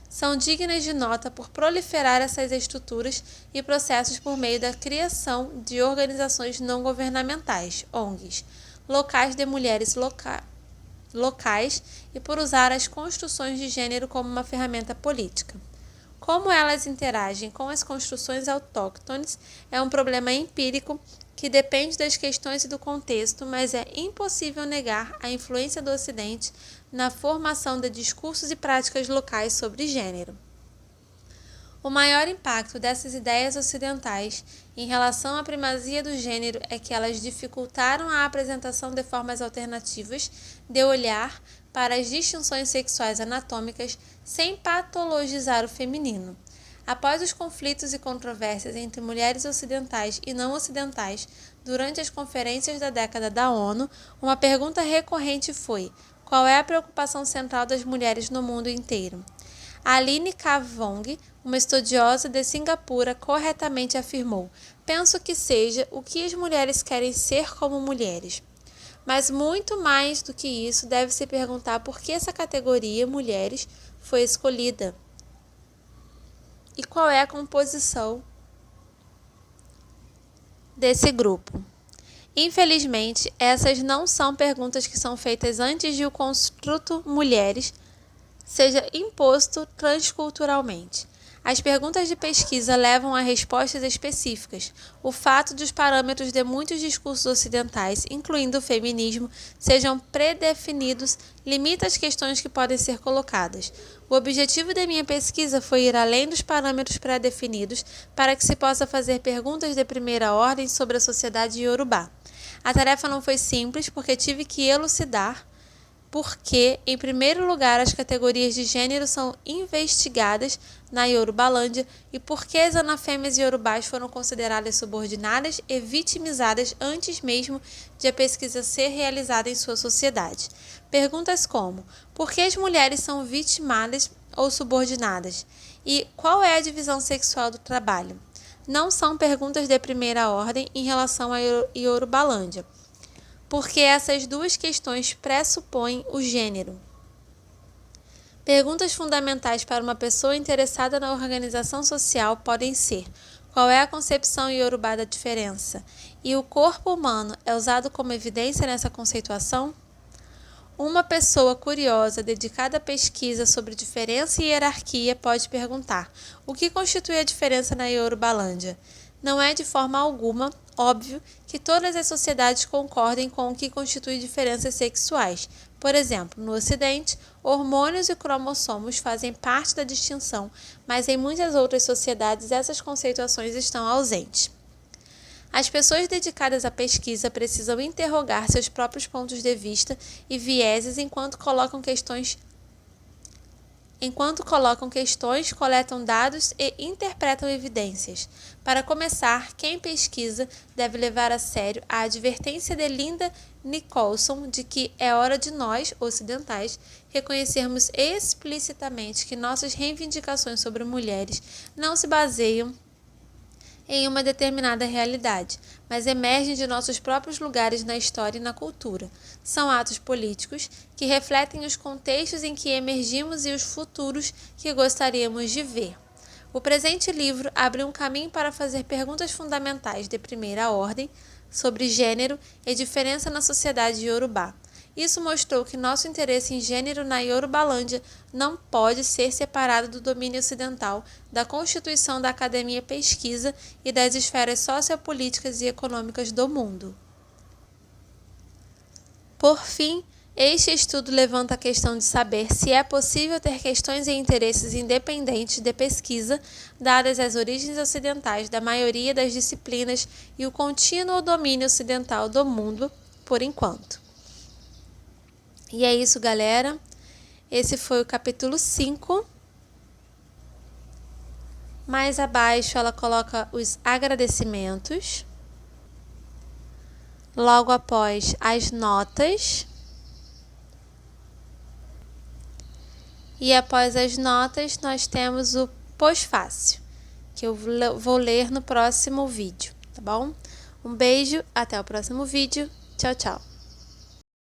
são dignas de nota por proliferar essas estruturas e processos por meio da criação de organizações não governamentais, ONGs, locais de mulheres locais e por usar as construções de gênero como uma ferramenta política. Como elas interagem com as construções autóctones é um problema empírico que depende das questões e do contexto, mas é impossível negar a influência do Ocidente na formação de discursos e práticas locais sobre gênero. O maior impacto dessas ideias ocidentais em relação à primazia do gênero é que elas dificultaram a apresentação de formas alternativas de olhar para as distinções sexuais anatômicas sem patologizar o feminino. Após os conflitos e controvérsias entre mulheres ocidentais e não ocidentais durante as conferências da década da ONU, uma pergunta recorrente foi: qual é a preocupação central das mulheres no mundo inteiro? Aline Kavong, uma estudiosa de Singapura, corretamente afirmou: penso que seja o que as mulheres querem ser como mulheres. Mas muito mais do que isso, deve se perguntar por que essa categoria, mulheres, foi escolhida e qual é a composição desse grupo. Infelizmente, essas não são perguntas que são feitas antes de o construto mulheres seja imposto transculturalmente. As perguntas de pesquisa levam a respostas específicas. O fato de os parâmetros de muitos discursos ocidentais, incluindo o feminismo, sejam predefinidos, limita as questões que podem ser colocadas. O objetivo da minha pesquisa foi ir além dos parâmetros pré-definidos para que se possa fazer perguntas de primeira ordem sobre a sociedade iorubá. A tarefa não foi simples porque tive que elucidar porque, em primeiro lugar, as categorias de gênero são investigadas na Yorubalândia e porque as anafêmias iorubás foram consideradas subordinadas e vitimizadas antes mesmo de a pesquisa ser realizada em sua sociedade. Perguntas como: por que as mulheres são vitimadas ou subordinadas? E qual é a divisão sexual do trabalho? Não são perguntas de primeira ordem em relação à Yorubalândia, porque essas duas questões pressupõem o gênero. Perguntas fundamentais para uma pessoa interessada na organização social podem ser: qual é a concepção iorubá da diferença? E o corpo humano é usado como evidência nessa conceituação? Uma pessoa curiosa, dedicada à pesquisa sobre diferença e hierarquia, pode perguntar: o que constitui a diferença na Yorubalândia? Não é de forma alguma óbvio que todas as sociedades concordem com o que constitui diferenças sexuais. Por exemplo, no Ocidente, hormônios e cromossomos fazem parte da distinção, mas em muitas outras sociedades essas conceituações estão ausentes. As pessoas dedicadas à pesquisa precisam interrogar seus próprios pontos de vista e vieses enquanto colocam questões, coletam dados e interpretam evidências. Para começar, quem pesquisa deve levar a sério a advertência de Linda Nicholson de que é hora de nós, ocidentais, reconhecermos explicitamente que nossas reivindicações sobre mulheres não se baseiam em uma determinada realidade, mas emergem de nossos próprios lugares na história e na cultura. São atos políticos que refletem os contextos em que emergimos e os futuros que gostaríamos de ver. O presente livro abre um caminho para fazer perguntas fundamentais de primeira ordem sobre gênero e diferença na sociedade iorubá. Isso mostrou que nosso interesse em gênero na Yorubalândia não pode ser separado do domínio ocidental, da constituição da academia pesquisa e das esferas sociopolíticas e econômicas do mundo. Por fim, este estudo levanta a questão de saber se é possível ter questões e interesses independentes de pesquisa, dadas as origens ocidentais da maioria das disciplinas e o contínuo domínio ocidental do mundo, por enquanto. E é isso, galera. Esse foi o capítulo 5. Mais abaixo ela coloca os agradecimentos. Logo após, as notas. E após as notas, nós temos o pós-fácil, que eu vou ler no próximo vídeo, tá bom? Um beijo, até o próximo vídeo. Tchau, tchau.